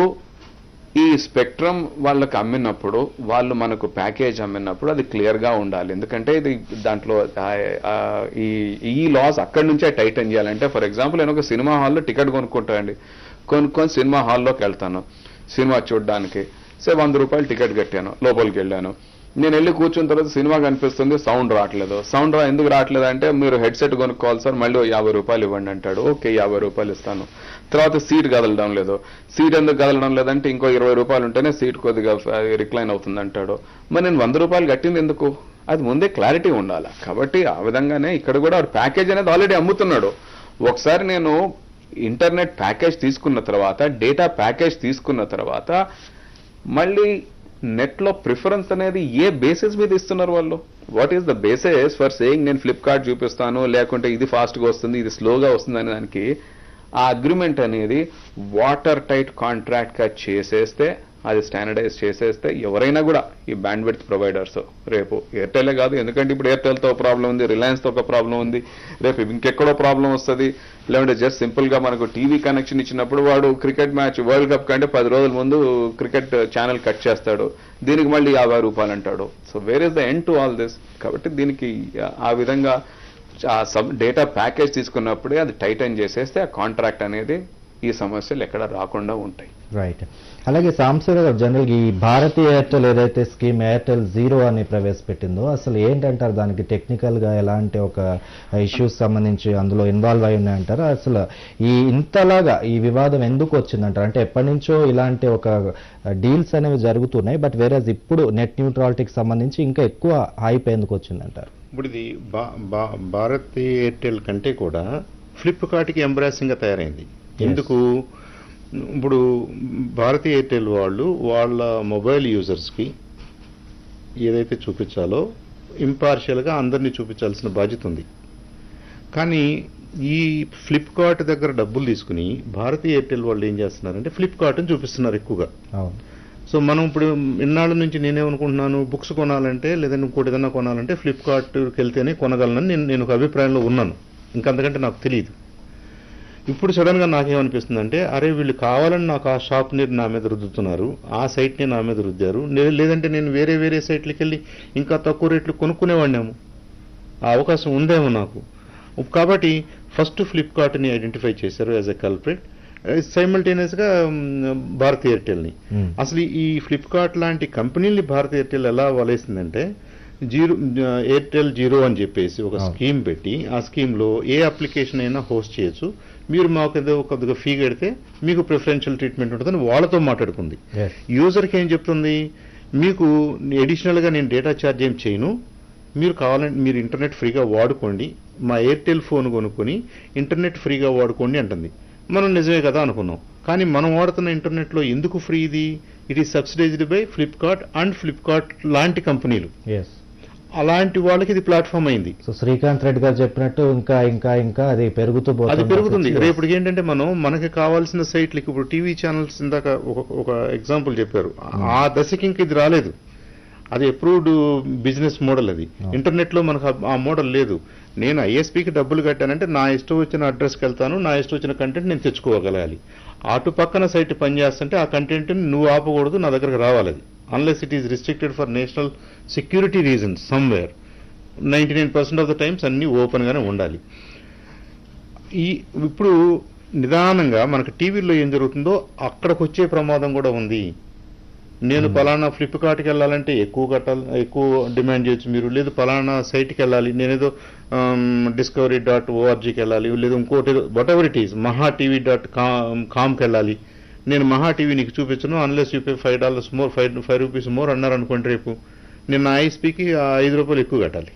ఈ స్పెక్ట్రమ్ వాళ్ళకి అమ్మినప్పుడు వాళ్ళు మనకు ప్యాకేజ్ అమ్మినప్పుడు అది క్లియర్గా ఉండాలి. ఎందుకంటే ఇది దాంట్లో ఈ లాస్ అక్కడి నుంచే టైటన్ చేయాలంటే ఫర్ ఎగ్జాంపుల్ నేను ఒక సినిమా హాల్లో టికెట్ కొనుక్కుంటానండి. కొనుక్కొని సినిమా హాల్లోకి వెళ్తాను సినిమా చూడడానికి. 100 రూపాయలు టికెట్ కట్టాను, లోపలికి వెళ్ళాను. నేను వెళ్ళి కూర్చున్న తర్వాత సినిమా కనిపిస్తుంది, సౌండ్ రావట్లేదు. ఎందుకు రావట్లేదు అంటే మీరు హెడ్సెట్ కొనుక్కోవాలి సార్, మళ్ళీ 50 రూపాయలు ఇవ్వండి అంటాడు. ఓకే 50 రూపాయలు ఇస్తాను. తర్వాత సీట్ కదలడం లేదు. సీట్ ఎందుకు కదలడం లేదంటే ఇంకో 20 రూపాయలు ఉంటేనే సీట్ కొద్దిగా రిక్లైన్ అవుతుంది అంటాడు. మరి నేను 100 రూపాయలు కట్టింది ఎందుకు? అది ముందే క్లారిటీ ఉండాలి. కాబట్టి ఆ విధంగానే ఇక్కడ కూడా ప్యాకేజ్ అనేది ఆల్రెడీ అమ్ముతున్నాడు. ఒకసారి నేను ఇంటర్నెట్ ప్యాకేజ్ తీసుకున్న తర్వాత డేటా ప్యాకేజ్ తీసుకున్న తర్వాత మళ్ళీ నెట్లో ప్రిఫరెన్స్ అనేది ఏ బేసిస్ మీద ఇస్తున్నారు వాళ్ళు? What is the basis for saying నేను ఫ్లిప్కార్ట్ చూపిస్తాను లేకుంటే ఇది ఫాస్ట్గా వస్తుంది ఇది స్లోగా వస్తుంది అనే దానికి ఆ అగ్రిమెంట్ అనేది వాటర్ టైట్ కాంట్రాక్ట్గా చేసేస్తే అది స్టాండర్డైజ్ చేసేస్తే ఎవరైనా కూడా ఈ బ్యాండ్విడ్త్ ప్రొవైడర్స్ రేపు ఎయిర్టెలే కాదు ఎందుకంటే ఇప్పుడు ఎయిర్టెల్తో ప్రాబ్లం ఉంది, రిలయన్స్తో ఒక ప్రాబ్లం ఉంది, రేపు ఇంకెక్కడో ప్రాబ్లం వస్తుంది, లేదంటే జస్ట్ సింపుల్ గా మనకు టీవీ కనెక్షన్ ఇచ్చినప్పుడు వాడు క్రికెట్ మ్యాచ్ వరల్డ్ కప్ కంటే 10 రోజుల ముందు క్రికెట్ ఛానల్ కట్ చేస్తాడు, దీనికి మళ్ళీ 50 రూపాయలు అంటాడు. So where is the end to all this? కాబట్టి దీనికి ఆ విధంగా డేటా ప్యాకేజ్ తీసుకున్నప్పుడే అది టైటన్ చేసేస్తే ఆ కాంట్రాక్ట్ అనేది ఈ సమస్యలు ఎక్కడ రాకుండా ఉంటాయి. రైట్. అలాగే సాంబశివరావు గారు, జనరల్గా ఈ భారతీ ఎయిర్టెల్ ఏదైతే స్కీమ్ ఎయిర్టెల్ జీరో అని ప్రవేశపెట్టిందో అసలు ఏంటంటారు? దానికి టెక్నికల్ గా ఎలాంటి ఒక ఇష్యూస్ సంబంధించి అందులో ఇన్వాల్వ్ అయి ఉన్నాయంటారు? అసలు ఇంతలాగా ఈ వివాదం ఎందుకు వచ్చిందంటారు? అంటే ఎప్పటి నుంచో ఇలాంటి ఒక డీల్స్ అనేవి జరుగుతున్నాయి, బట్ వేరేజ్ ఇప్పుడు నెట్ న్యూట్రాలిటీకి సంబంధించి ఇంకా ఎక్కువ హైప్ ఎందుకు వచ్చిందంటారు? ఇప్పుడు ఇది భారతీ ఎయిర్టెల్ కంటే కూడా ఫ్లిప్కార్ట్కి ఎంబ్రాసింగ్ గా తయారైంది. ఎందుకు? ఇప్పుడు భారతీ ఎయిర్టెల్ వాళ్ళు వాళ్ళ మొబైల్ యూజర్స్కి ఏదైతే చూపించాలో ఇంపార్షియల్గా అందరినీ చూపించాల్సిన బాధ్యత ఉంది. కానీ ఈ ఫ్లిప్కార్ట్ దగ్గర డబ్బులు తీసుకుని భారతీ ఎయిర్టెల్ వాళ్ళు ఏం చేస్తున్నారంటే ఫ్లిప్కార్ట్ని చూపిస్తున్నారు ఎక్కువగా. సో మనం ఇప్పుడు ఇన్నాళ్ళ నుంచి నేనేమనుకుంటున్నాను, బుక్స్ కొనాలంటే లేదంటే ఇంకోటి ఏదైనా కొనాలంటే ఫ్లిప్కార్ట్కి వెళ్తేనే కొనగలనని నేను ఒక అభిప్రాయంలో ఉన్నాను. ఇంకంతకంటే నాకు తెలియదు. ఇప్పుడు సడన్ గా నాకేమనిపిస్తుందంటే, అరే వీళ్ళు కావాలని నాకు ఆ షాప్ని నా మీద రుద్దుతున్నారు, ఆ సైట్ని నా మీద రుద్దారు, లేదంటే నేను వేరే సైట్లకి వెళ్ళి ఇంకా తక్కువ రేట్లు కొనుక్కునేవాడినేమో, ఆ అవకాశం ఉందేమో నాకు. కాబట్టి ఫస్ట్ ఫ్లిప్కార్ట్ని ఐడెంటిఫై చేశారు యాజ్ ఎ కల్ప్రిట్, సైమల్టేనియస్ గా భారతీ ఎయిర్టెల్ని. అసలు ఈ ఫ్లిప్కార్ట్ లాంటి కంపెనీల్ని భారతీ ఎయిర్టెల్ ఎలా వలేసిందంటే, ఎయిర్టెల్ జీరో అని చెప్పేసి ఒక స్కీమ్ పెట్టి, ఆ స్కీమ్లో ఏ అప్లికేషన్ అయినా హోస్ట్ చేయొచ్చు, మీరు మాకు ఏదో కొద్దిగా ఫీ కడితే మీకు ప్రిఫరెన్షియల్ ట్రీట్మెంట్ ఉంటుందని వాళ్ళతో మాట్లాడుకుంది. యూజర్కి ఏం చెప్తుంది, మీకు అడిషనల్గా నేను డేటా ఛార్జ్ ఏం చేయను, మీరు కావాలంటే మీరు ఇంటర్నెట్ ఫ్రీగా వాడుకోండి, మా ఎయిర్టెల్ ఫోన్ కొనుక్కొని ఇంటర్నెట్ ఫ్రీగా వాడుకోండి అంటుంది. మనం నిజమే కదా అనుకున్నాం. కానీ మనం వాడుతున్న ఇంటర్నెట్లో ఎందుకు ఫ్రీ ఇది? It is subsidised by Flipkart and Flipkart లాంటి కంపెనీలు. అలాంటి వాళ్ళకి ఇది ప్లాట్ఫామ్ అయింది. సో శ్రీకాంత్ రెడ్డి గారు చెప్పినట్టు ఇంకా అది పెరుగుతుంది. రేపు ఏంటంటే మనకి కావాల్సిన సైట్లకి ఇప్పుడు టీవీ ఛానల్స్ ఇందాక ఒక ఎగ్జాంపుల్ చెప్పారు, ఆ దశకి ఇంక ఇది రాలేదు. అది అప్రూవ్డ్ బిజినెస్ మోడల్. అది ఇంటర్నెట్ లో మనకు ఆ మోడల్ లేదు. నేను ఐఎస్పీకి డబ్బులు కట్టానంటే నా ఇష్టం వచ్చిన అడ్రస్కి వెళ్తాను, నా ఇష్టం వచ్చిన కంటెంట్ నేను తెచ్చుకోగలగాలి. అటు పక్కన సైట్ పనిచేస్తుంటే ఆ కంటెంట్ నువ్వు ఆపకూడదు, నా దగ్గరకు రావాలి. అది unless it is restricted for national security reasons somewhere. 99% of the times అన్ని ఓపెన్ గానే ఉండాలి. ఇప్పుడు నిదానంగా మనకు టీవీలో ఏం జరుగుతుందో అక్కడికి వచ్చే ప్రమాదం కూడా ఉంది. నేను పలానా ఫ్లిప్కార్ట్కి వెళ్ళాలంటే ఎక్కువ డిమాండ్ చేయొచ్చు మీరు, లేదు పలానా సైట్కి వెళ్ళాలి, నేనేదో discovery.orgకి వెళ్ళాలి, లేదు ఇంకోటి వాట్ ఎవర్ ఇట్ ఈస్ mahaTV.comకి వెళ్ళాలి. నేను మహా టీవీ నీకు చూపించను unless you pay $5 more, 5 rupees more అన్నారు అనుకోండి, రేపు నేను నా ఐఎస్పీకి ₹5 ఎక్కువ కట్టాలి.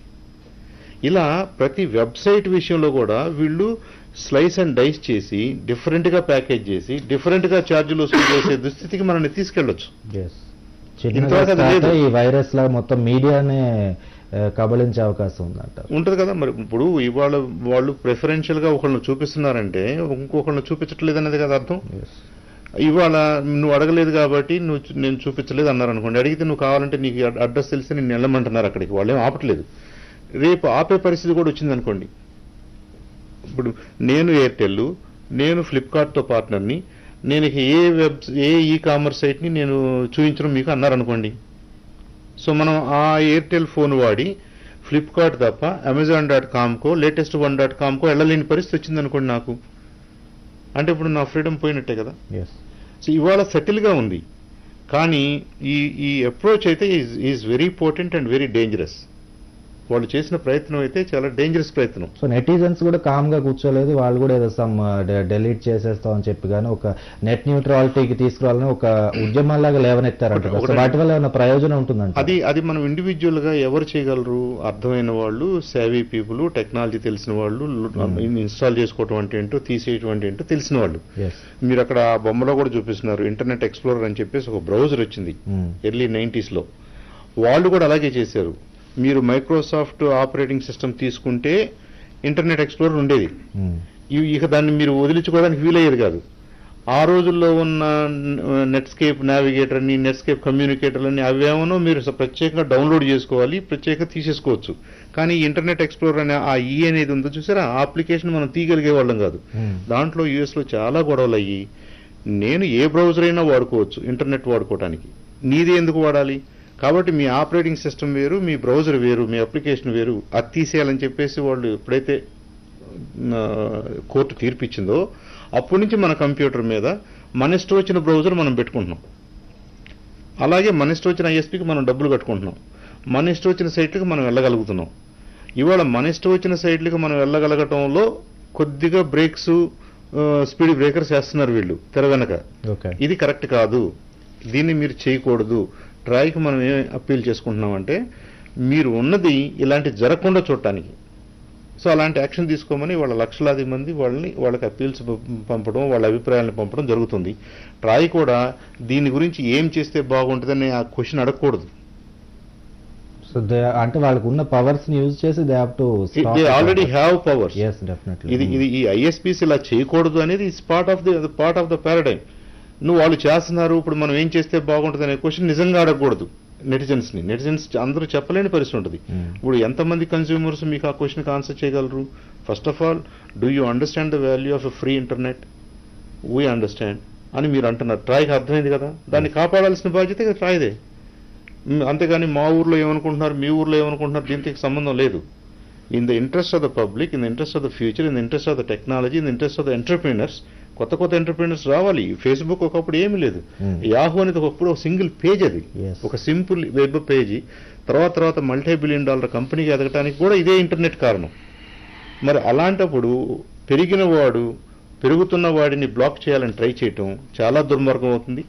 ఇలా ప్రతి వెబ్సైట్ విషయంలో కూడా వీళ్ళు స్లైస్ అండ్ డైస్ చేసి డిఫరెంట్ గా ప్యాకేజ్ చేసి డిఫరెంట్ గా ఛార్జీలు వసూలు చేసే దుస్థితికి మనల్ని తీసుకెళ్లొచ్చు. ఈ వైరస్ లా మొత్తం మీడియానే కబళించే అవకాశం ఉంటది కదా. మరి ఇప్పుడు ఇవాళ వాళ్ళు ప్రిఫరెన్షియల్ గా ఒకళ్ళని చూపిస్తున్నారంటే ఇంకొకళ్ళని చూపించట్లేదు అనేది కదా అర్థం. ఇవాళ నువ్వు అడగలేదు కాబట్టి నేను చూపించలేదు అన్నారు అనుకోండి, అడిగితే నువ్వు కావాలంటే నీకు అడ్రస్ తెలిసి నేను వెళ్ళమంటున్నారు అక్కడికి, వాళ్ళు ఏం ఆపట్లేదు. రేపు ఆపే పరిస్థితి కూడా వచ్చింది అనుకోండి. ఇప్పుడు నేను ఎయిర్టెల్, నేను ఫ్లిప్కార్ట్తో పార్ట్నర్ని, నేను ఏ ఈ కామర్స్ సైట్ని నేను చూపించడం మీకు అన్నారు అనుకోండి. సో మనం ఆ ఎయిర్టెల్ ఫోన్ వాడి ఫ్లిప్కార్ట్ తప్ప Amazon.comకో latest1.comకో వెళ్ళలేని పరిస్థితి వచ్చింది అనుకోండి నాకు, అంటే ఇప్పుడు నా ఫ్రీడమ్ పోయినట్టే కదా. సో ఇవాళ సెటిల్గా ఉంది. కానీ ఈ అప్రోచ్ అయితే is very important and very dangerous. వాళ్ళు చేసిన ప్రయత్నం అయితే చాలా డేంజరస్ ప్రయత్నం. సో నెటిజన్స్ కూడా కామ్ గా కూర్చోలేదు, వాళ్ళు కూడా ఏదో సమ్ డెలీట్ చేసేస్తాం అని చెప్పి కానీ ఒక నెట్ న్యూట్రాలిటీకి తీసుకురావాలని ఒక ఉద్యమంలాగా లేవనెత్తారంట. వాటి వల్ల ఏమైనా ప్రయోజనం ఉంటుందంట? అది మనం ఇండివిజువల్ గా ఎవరు చేయగలరు? అర్థమైన వాళ్ళు, సేవీ పీపుల్, టెక్నాలజీ తెలిసిన వాళ్ళు, ఇన్స్టాల్ చేసుకోవటం అంటే ఏంటో తీసేయటం అంటే ఏంటో తెలిసిన వాళ్ళు. మీరు అక్కడ ఆ బొమ్మలో కూడా చూపిస్తున్నారు, ఇంటర్నెట్ ఎక్స్ప్లోరర్ అని చెప్పేసి ఒక బ్రౌజర్ వచ్చింది ఎర్లీ 90s లో. వాళ్ళు కూడా అలాగే చేశారు. మీరు మైక్రోసాఫ్ట్ ఆపరేటింగ్ సిస్టమ్ తీసుకుంటే ఇంటర్నెట్ ఎక్స్ప్లోరర్ ఉండేది, ఇక దాన్ని మీరు వదిలించుకోవడానికి వీలయ్యేది కాదు. ఆ రోజుల్లో ఉన్న నెట్స్కేప్ నావిగేటర్ అని, నెట్స్కేప్ కమ్యూనికేటర్ అని అవేమో మీరు ప్రత్యేకంగా డౌన్లోడ్ చేసుకోవాలి, ప్రత్యేకంగా తీసేసుకోవచ్చు. కానీ ఇంటర్నెట్ ఎక్స్ప్లోరర్ అనే ఆ ఈ అనేది ఉందో చూసారా, ఆ అప్లికేషన్ మనం తీయగలిగే వాళ్ళం కాదు. దాంట్లో యుఎస్లో చాలా గొడవలు అయ్యి, నేను ఏ బ్రౌజర్ అయినా వాడుకోవచ్చు ఇంటర్నెట్ వాడుకోవడానికి, నీది ఎందుకు వాడాలి, కాబట్టి మీ ఆపరేటింగ్ సిస్టమ్ వేరు, మీ బ్రౌజర్ వేరు, మీ అప్లికేషన్ వేరు, అది తీసేయాలని చెప్పేసి వాళ్ళు ఎప్పుడైతే కోర్టు తీర్పిచ్చిందో అప్పటి నుంచి మన కంప్యూటర్ మీద మన ఇష్టం వచ్చిన బ్రౌజర్ మనం పెట్టుకుంటున్నాం. అలాగే మన ఇష్టం వచ్చిన ఐఎస్పీకి మనం డబ్బులు కట్టుకుంటున్నాం, మన ఇష్టం వచ్చిన సైట్లకు మనం వెళ్ళగలుగుతున్నాం. ఇవాళ మన ఇష్టం వచ్చిన సైట్లకు మనం వెళ్ళగలగటంలో కొద్దిగా బ్రేక్స్, స్పీడ్ బ్రేకర్స్ వేస్తున్నారు వీళ్ళు తెర వెనక. ఇది కరెక్ట్ కాదు, దీన్ని మీరు చేయకూడదు. ట్రాయ్కి మనం ఏం అప్పీల్ చేసుకుంటున్నామంటే, మీరు ఉన్నది ఇలాంటి జరగకుండా చూడటానికి, సో అలాంటి యాక్షన్ తీసుకోమని వాళ్ళ లక్షలాది మంది వాళ్ళకి అప్పీల్స్ పంపడం, వాళ్ళ అభిప్రాయాలను పంపడం జరుగుతుంది. ట్రాయ్ కూడా దీని గురించి ఏం చేస్తే బాగుంటుందని ఆ క్వశ్చన్ అడగకూడదు. సో అంటే వాళ్ళకు ఉన్న పవర్స్ ని యూజ్ చేసి they have to they already have powers. yes definitely. ఇది ఈ ఐఎస్పీస్ ఇలా చేయకూడదు అనేది is part of the paradigm. నువ్వు వాళ్ళు చేస్తున్నారు, ఇప్పుడు మనం ఏం చేస్తే బాగుంటుంది అనే క్వశ్చన్ నిజంగా అడగకూడదు. నెటిజన్స్ అందరూ చెప్పలేని పరిస్థితి ఉంటుంది. ఇప్పుడు ఎంతమంది కన్స్యూమర్స్ మీకు ఆ క్వశ్చన్కి ఆన్సర్ చేయగలరు? First of all, do you understand the value of a free internet? We understand అని మీరు అంటున్నారు. ట్రాయ్కి అర్థమైంది కదా, దాన్ని కాపాడాల్సిన బాధ్యత ట్రాయ్దే. అంతేగాని మా ఊర్లో ఏమనుకుంటున్నారు, మీ ఊర్లో ఏమనుకుంటున్నారు, దీనికి సంబంధం లేదు. In the interest of the public, in the interest of the future, in the interest of the technology, in the interest of the entrepreneurs, కొత్త ఎంటర్ప్రీనర్స్ రావాలి. ఫేస్బుక్ ఒకప్పుడు ఏమీ లేదు, యాహూ అనేది ఒకప్పుడు ఒక సింగిల్ పేజ్, అది ఒక సింపుల్ వెబ్ పేజీ. తర్వాత $multi-billion కంపెనీకి ఎదగటానికి కూడా ఇదే ఇంటర్నెట్ కారణం. మరి అలాంటప్పుడు పెరుగుతున్న వాడిని బ్లాక్ చేయాలని ట్రై చేయటం చాలా దుర్మార్గం అవుతుంది.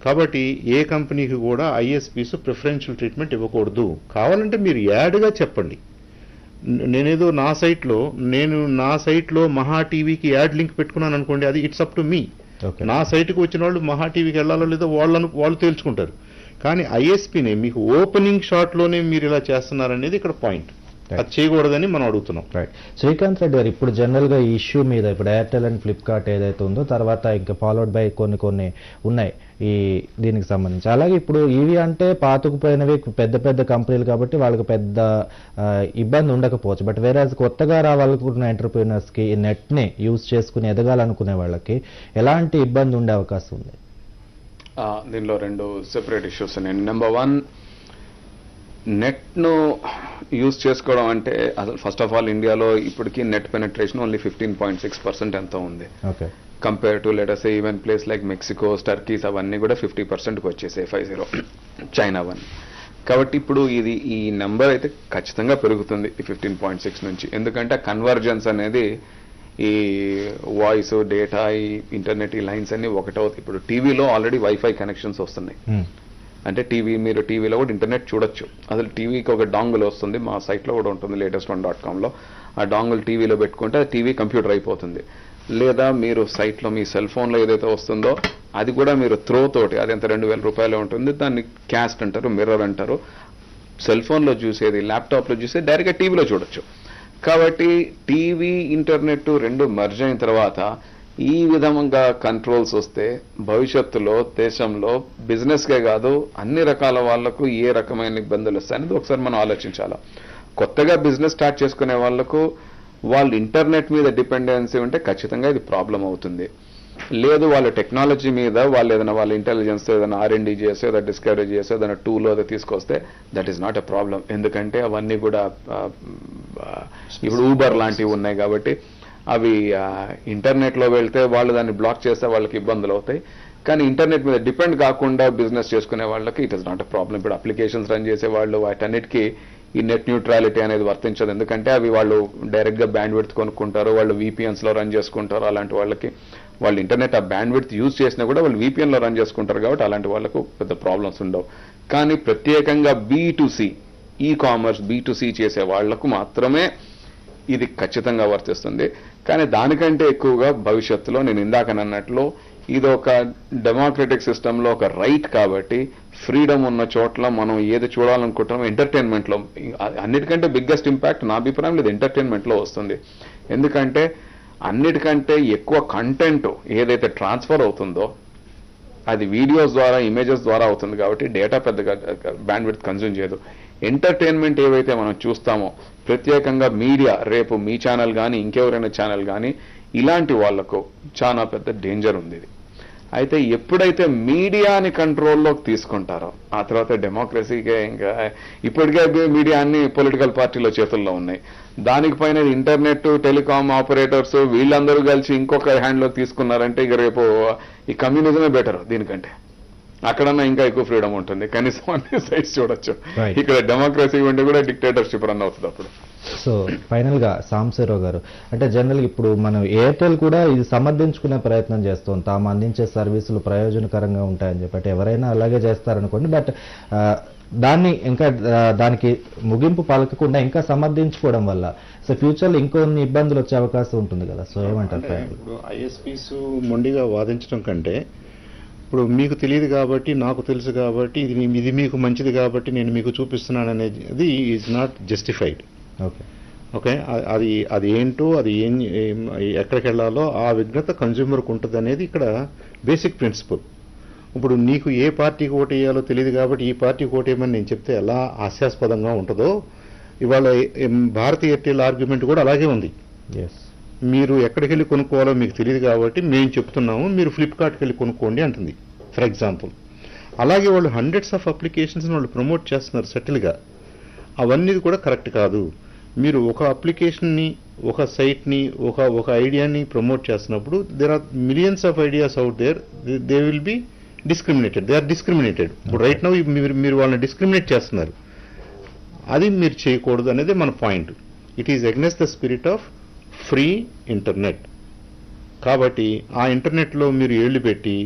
కాబట్టి ఏ కంపెనీకి కూడా ఐఎస్పీస్ ప్రిఫరెన్షియల్ ట్రీట్మెంట్ ఇవ్వకూడదు. కావాలంటే మీరు యాడ్గా చెప్పండి. నేనేదో నా సైట్లో మహా టీవీకి యాడ్ లింక్ పెట్టుకున్నాను అనుకోండి, అది ఇట్స్ అప్ టు మీ. నా సైట్కి వచ్చిన వాళ్ళు మహా టీవీకి వెళ్ళాలో లేదో వాళ్ళు తేల్చుకుంటారు. కానీ ఐఎస్పీనే మీకు ఓపెనింగ్ షాట్లోనే మీరు ఇలా చేస్తున్నారనేది ఇక్కడ పాయింట్. అది చేయకూడదని మనం అడుగుతున్నాం. రైట్. శ్రీకాంత్ రెడ్డి గారు, ఇప్పుడు జనరల్ గా ఈ ఇష్యూ మీద ఇప్పుడు ఎయిర్టెల్ అండ్ ఫ్లిప్కార్ట్ ఏదైతే ఉందో, తర్వాత ఇంకా ఫాలోడ్ బై కొన్ని ఉన్నాయి ఈ దీనికి సంబంధించి. అలాగే ఇప్పుడు ఇవి అంటే పాతుకుపోయినవి పెద్ద కంపెనీలు కాబట్టి వాళ్ళకి పెద్ద ఇబ్బంది ఉండకపోవచ్చు. బట్ వేరే కొత్తగా రావాలనుకున్న ఎంటర్ప్రీనర్స్ కి ఈ నెట్ ని యూజ్ చేసుకుని ఎదగాలనుకునే వాళ్ళకి ఎలాంటి ఇబ్బంది ఉండే అవకాశం ఉంది? దీనిలో రెండు సెపరేట్ ఇష్యూస్ ఉన్నాయి. నెంబర్ 1, నెట్ను యూజ్ చేసుకోవడం అంటే అసలు ఫస్ట్ ఆఫ్ ఆల్ ఇండియాలో ఇప్పటికీ నెట్ పెనట్రేషన్ ఓన్లీ 15.6% ఎంతో ఉంది. Compare to let us say even place like Mexico, Turkeys అవన్నీ కూడా 50%కి వచ్చేసాయి, 50, చైనా 1. కాబట్టి ఇప్పుడు ఈ నెంబర్ అయితే ఖచ్చితంగా పెరుగుతుంది ఈ 15.6 నుంచి. ఎందుకంటే కన్వర్జెన్స్ అనేది ఈ వాయిస్, డేటా, ఈ ఇంటర్నెట్, ఈ లైన్స్ అన్ని ఒకటవుతాయి. ఇప్పుడు టీవీలో ఆల్రెడీ వైఫై కనెక్షన్స్ వస్తున్నాయి. అంటే మీరు టీవీలో కూడా ఇంటర్నెట్ చూడొచ్చు. అసలు టీవీకి ఒక డాంగుల్ వస్తుంది, మా సైట్లో కూడా ఉంటుంది latest1.comలో. ఆ డాంగుల్ టీవీలో పెట్టుకుంటే అది టీవీ కంప్యూటర్ అయిపోతుంది. లేదా మీరు సైట్లో మీ సెల్ ఫోన్లో ఏదైతే వస్తుందో అది కూడా మీరు త్రో తోటి, అది ఎంత $2,000 ఉంటుంది, దాన్ని క్యాస్ట్ అంటారు, మిర్రర్ అంటారు. సెల్ ఫోన్లో చూసేది, ల్యాప్టాప్లో చూసేది డైరెక్ట్గా టీవీలో చూడొచ్చు. కాబట్టి టీవీ, ఇంటర్నెట్ రెండు మర్జ్ అయిన తర్వాత ఈ విధంగా కంట్రోల్స్ వస్తే భవిష్యత్తులో దేశంలో బిజినెస్కే కాదు అన్ని రకాల వాళ్లకు ఏ రకమైన ఇబ్బందులు వస్తాయనేది ఒకసారి మనం ఆలోచించాలి. కొత్తగా బిజినెస్ స్టార్ట్ చేసుకునే వాళ్లకు వాళ్ళు ఇంటర్నెట్ మీద డిపెండెన్సీ ఉంటే ఖచ్చితంగా ఇది ప్రాబ్లం అవుతుంది. లేదు వాళ్ళ టెక్నాలజీ మీద వాళ్ళు ఏదైనా వాళ్ళ ఇంటెలిజెన్స్ ఏదైనా R&D చేసో, ఏదైనా డిస్కవరీ చేసో, ఏదైనా టూల్ ఏదో తీసుకొస్తే that is not a problem. ఎందుకంటే అవన్నీ కూడా ఇప్పుడు ఊబర్ లాంటివి ఉన్నాయి కాబట్టి అవి ఇంటర్నెట్లో వెళ్తే వాళ్ళు దాన్ని బ్లాక్ చేస్తే వాళ్ళకి ఇబ్బందులు అవుతాయి. కానీ ఇంటర్నెట్ మీద డిపెండ్ కాకుండా బిజినెస్ చేసుకునే వాళ్ళకి it is not a problem. ఇప్పుడు అప్లికేషన్స్ రన్ చేసే వాళ్ళు వాటన్నిటికీ ఈ నెట్ న్యూట్రాలిటీ అనేది వర్తించదు. ఎందుకంటే అవి వాళ్ళు డైరెక్ట్గా బ్యాండ్ విడ్త్ కొనుక్కుంటారు, వాళ్ళు VPNsలో రన్ చేసుకుంటారు. అలాంటి వాళ్ళకి వాళ్ళు ఇంటర్నెట్ ఆ బ్యాండ్ విడ్త్ యూజ్ చేసినా కూడా వాళ్ళు VPNలో రన్ చేసుకుంటారు కాబట్టి అలాంటి వాళ్ళకు పెద్ద ప్రాబ్లమ్స్ ఉండవు. కానీ ప్రత్యేకంగా B2C, ఈ-కామర్స్ B2C చేసే వాళ్లకు మాత్రమే ఇది ఖచ్చితంగా వర్తిస్తుంది. కానీ దానికంటే ఎక్కువగా భవిష్యత్తులో నేను ఇందాకనన్నట్లు ఇది ఒక డెమోక్రటిక్ సిస్టంలో ఒక రైట్ కాబట్టి ఫ్రీడమ్ ఉన్న చోట్ల మనం ఏది చూడాలనుకుంటామో ఎంటర్టైన్మెంట్లో అన్నిటికంటే బిగ్గెస్ట్ ఇంపాక్ట్ నా అభిప్రాయం ఇది ఎంటర్టైన్మెంట్లో వస్తుంది. ఎందుకంటే అన్నిటికంటే ఎక్కువ కంటెంట్ ఏదైతే ట్రాన్స్ఫర్ అవుతుందో అది వీడియోస్ ద్వారా, ఇమేజెస్ ద్వారా అవుతుంది కాబట్టి డేటా పెద్దగా బ్యాండ్ విడ్త్ కన్జ్యూమ్ చేయదు. ఎంటర్టైన్మెంట్ ఏవైతే మనం చూస్తామో, ప్రత్యేకంగా మీడియా, రేపు మీ ఛానల్ కానీ ఇంకెవరైనా ఛానల్ కానీ, ఇలాంటి వాళ్లకు చాలా పెద్ద డేంజర్ ఉంది ఇది. అయితే ఎప్పుడైతే మీడియాని కంట్రోల్లోకి తీసుకుంటారో ఆ తర్వాత డెమోక్రసీకే ఇంకా ఇప్పటికే మీడియా అన్ని పొలిటికల్ పార్టీల చేతుల్లో ఉన్నాయి. దానికి పైన ఇంటర్నెట్, టెలికాం ఆపరేటర్స్ వీళ్ళందరూ కలిసి ఇంకొక హ్యాండ్లోకి తీసుకున్నారంటే ఇక రేపు ఈ కమ్యూనిజమే బెటర్ దీనికంటే. అక్కడన్నా ఇంకా ఎక్కువ ఫ్రీడమ్ ఉంటుంది, కనీసం అన్ని సైడ్స్ చూడొచ్చు. ఇక్కడ డెమోక్రసీ ఉండి కూడా డిక్టేటర్షిప్ రన్ అవుతుంది అప్పుడు. సో ఫైనల్ గా సాంబశివరావు గారు, అంటే జనరల్ ఇప్పుడు మనం ఎయిర్టెల్ కూడా ఇది సమర్థించుకునే ప్రయత్నం చేస్తాం, తాము అందించే సర్వీసులు ప్రయోజనకరంగా ఉంటాయని చెప్పి. అంటే ఎవరైనా అలాగే చేస్తారనుకోండి, బట్ దాన్ని ఇంకా దానికి ముగింపు పలకకుండా ఇంకా సమర్థించుకోవడం వల్ల సో ఫ్యూచర్ లో ఇంకొన్ని ఇబ్బందులు వచ్చే అవకాశం ఉంటుంది కదా. సో ఏమంటారు? ఇప్పుడు ఐఎస్పీస్ మొండిగా వాదించడం కంటే, ఇప్పుడు మీకు తెలియదు కాబట్టి, నాకు తెలుసు కాబట్టి, ఇది మీకు మంచిది కాబట్టి నేను మీకు చూపిస్తున్నాను అనేది ఈజ్ నాట్ జస్టిఫైడ్. ఓకే, అది ఏంటో, అది ఎక్కడికి వెళ్ళాలో ఆ విజ్ఞత కన్జ్యూమర్కి ఉంటుంది అనేది ఇక్కడ బేసిక్ ప్రిన్సిపల్. ఇప్పుడు నీకు ఏ పార్టీకి ఓటు వేయాలో తెలియదు కాబట్టి ఈ పార్టీకి ఓటు వేయమని నేను చెప్తే ఎలా హాస్యాస్పదంగా ఉంటుందో, ఇవాళ భారతీయ ఎయిర్టెల్ ఆర్గ్యుమెంట్ కూడా అలాగే ఉంది. మీరు ఎక్కడికి వెళ్ళి కొనుక్కోవాలో మీకు తెలియదు కాబట్టి మేము చెప్తున్నాము, మీరు ఫ్లిప్కార్ట్కి వెళ్ళి కొనుక్కోండి అంటుంది ఫర్ ఎగ్జాంపుల్. అలాగే వాళ్ళు హండ్రెడ్స్ ఆఫ్ అప్లికేషన్స్ వాళ్ళు ప్రమోట్ చేస్తున్నారు సెటిల్గా. అవన్నీ కూడా కరెక్ట్ కాదు. మీరు ఒక అప్లికేషన్ని, ఒక సైట్ని, ఒక ఐడియాని ప్రమోట్ చేస్తున్నప్పుడు there are millions of ideas out there, they will be discriminated, they are discriminated. ఇప్పుడు రైట్ నౌ మీరు వాళ్ళని డిస్క్రిమినేట్ చేస్తున్నారు. అది మీరు చేయకూడదు అనేది మన point. It is against the spirit of free internet. కాబట్టి ఆ ఇంటర్నెట్లో మీరు ఏళ్లు పెట్టి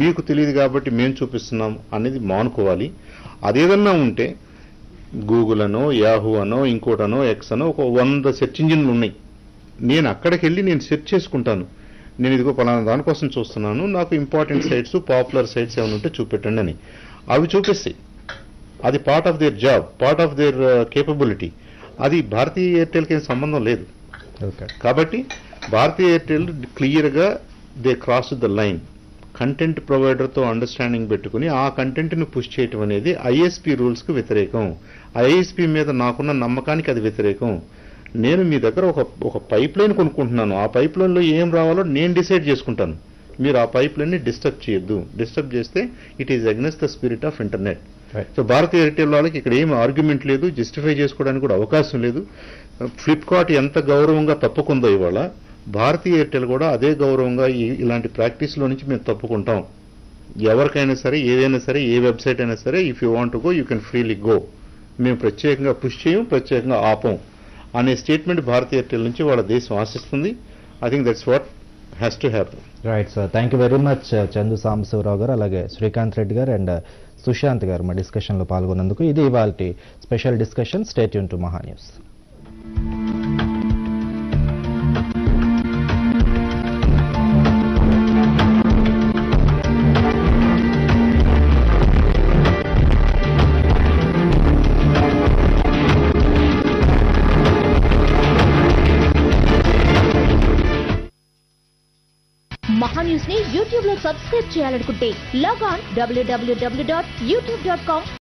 మీకు తెలియదు కాబట్టి మేము చూపిస్తున్నాం అనేది మానుకోవాలి. అదేదన్నా ఉంటే గూగుల్ అనో, యాహూ అనో, ఇంకోటనో, ఎక్స్ అనో, ఒక 100 సెర్చ్ ఇంజిన్లు ఉన్నాయి. నేను అక్కడికి వెళ్ళి నేను సెర్చ్ చేసుకుంటాను, నేను ఇదిగో పలానా దానికోసం చూస్తున్నాను, నాకు ఇంపార్టెంట్ సైట్స్, పాపులర్ సైట్స్ ఏమైనా ఉంటే చూపెట్టండి అని. అవి చూపిస్తాయి. అది part of their job, part of their capability. అది భారతీయ ఎయిర్టెల్కి ఏం సంబంధం లేదు. కాబట్టి భారతీయ ఎయిర్టెల్ క్లియర్గా they cross the line. Content ప్రొవైడర్తో అండర్స్టాండింగ్ పెట్టుకుని ఆ కంటెంట్ని పుష్ చేయటం అనేది ఐఎస్పీ రూల్స్కి వ్యతిరేకం. ఐఎస్పీ మీద నాకున్న నమ్మకానికి అది వ్యతిరేకం. నేను మీ దగ్గర ఒక పైప్ లైన్ కొనుక్కుంటున్నాను, ఆ పైప్ లైన్లో ఏం రావాలో నేను డిసైడ్ చేసుకుంటాను. మీరు ఆ పైప్ లైన్ని డిస్టర్బ్ చేయొద్దు. డిస్టర్బ్ చేస్తే it is against the spirit of internet. So Bharatiya Airtel వాళ్ళకి ఇక్కడ ఏం ఆర్గ్యుమెంట్ లేదు, జస్టిఫై చేసుకోవడానికి కూడా అవకాశం లేదు. ఫ్లిప్కార్ట్ ఎంత గౌరవంగా తప్పుకుందో ఇవాళ, భారతీయ ఎయిర్టెల్ కూడా అదే గౌరవంగా ఇలాంటి ప్రాక్టీస్లో నుంచి మేము తప్పుకుంటాం. ఎవరికైనా సరే, ఏదైనా సరే, ఏ వెబ్సైట్ అయినా సరే, if you want to go you can freely go. మేము ప్రత్యేకంగా పుష్ చేయం, ప్రత్యేకంగా ఆపం అనే స్టేట్మెంట్ భారతీయ ఎయిర్టెల్ నుంచి వాళ్ళ దేశం ఆశిస్తుంది. I think that's what has to happen. Right sir, thank you very much Chandu Sambasivarao garu, అలాగే శ్రీకాంత్ రెడ్డి గారు అండ్ సుశాంత్ గారు మా డిస్కషన్లో పాల్గొన్నందుకు. ఇది ఇవాల్టి special discussion. Stay tune to మహా న్యూస్. మహా న్యూస్ ని యూట్యూబ్ లో సబ్స్క్రైబ్ చేయాలనుకుంటే లాగ్ ఆన్ www.youtube.com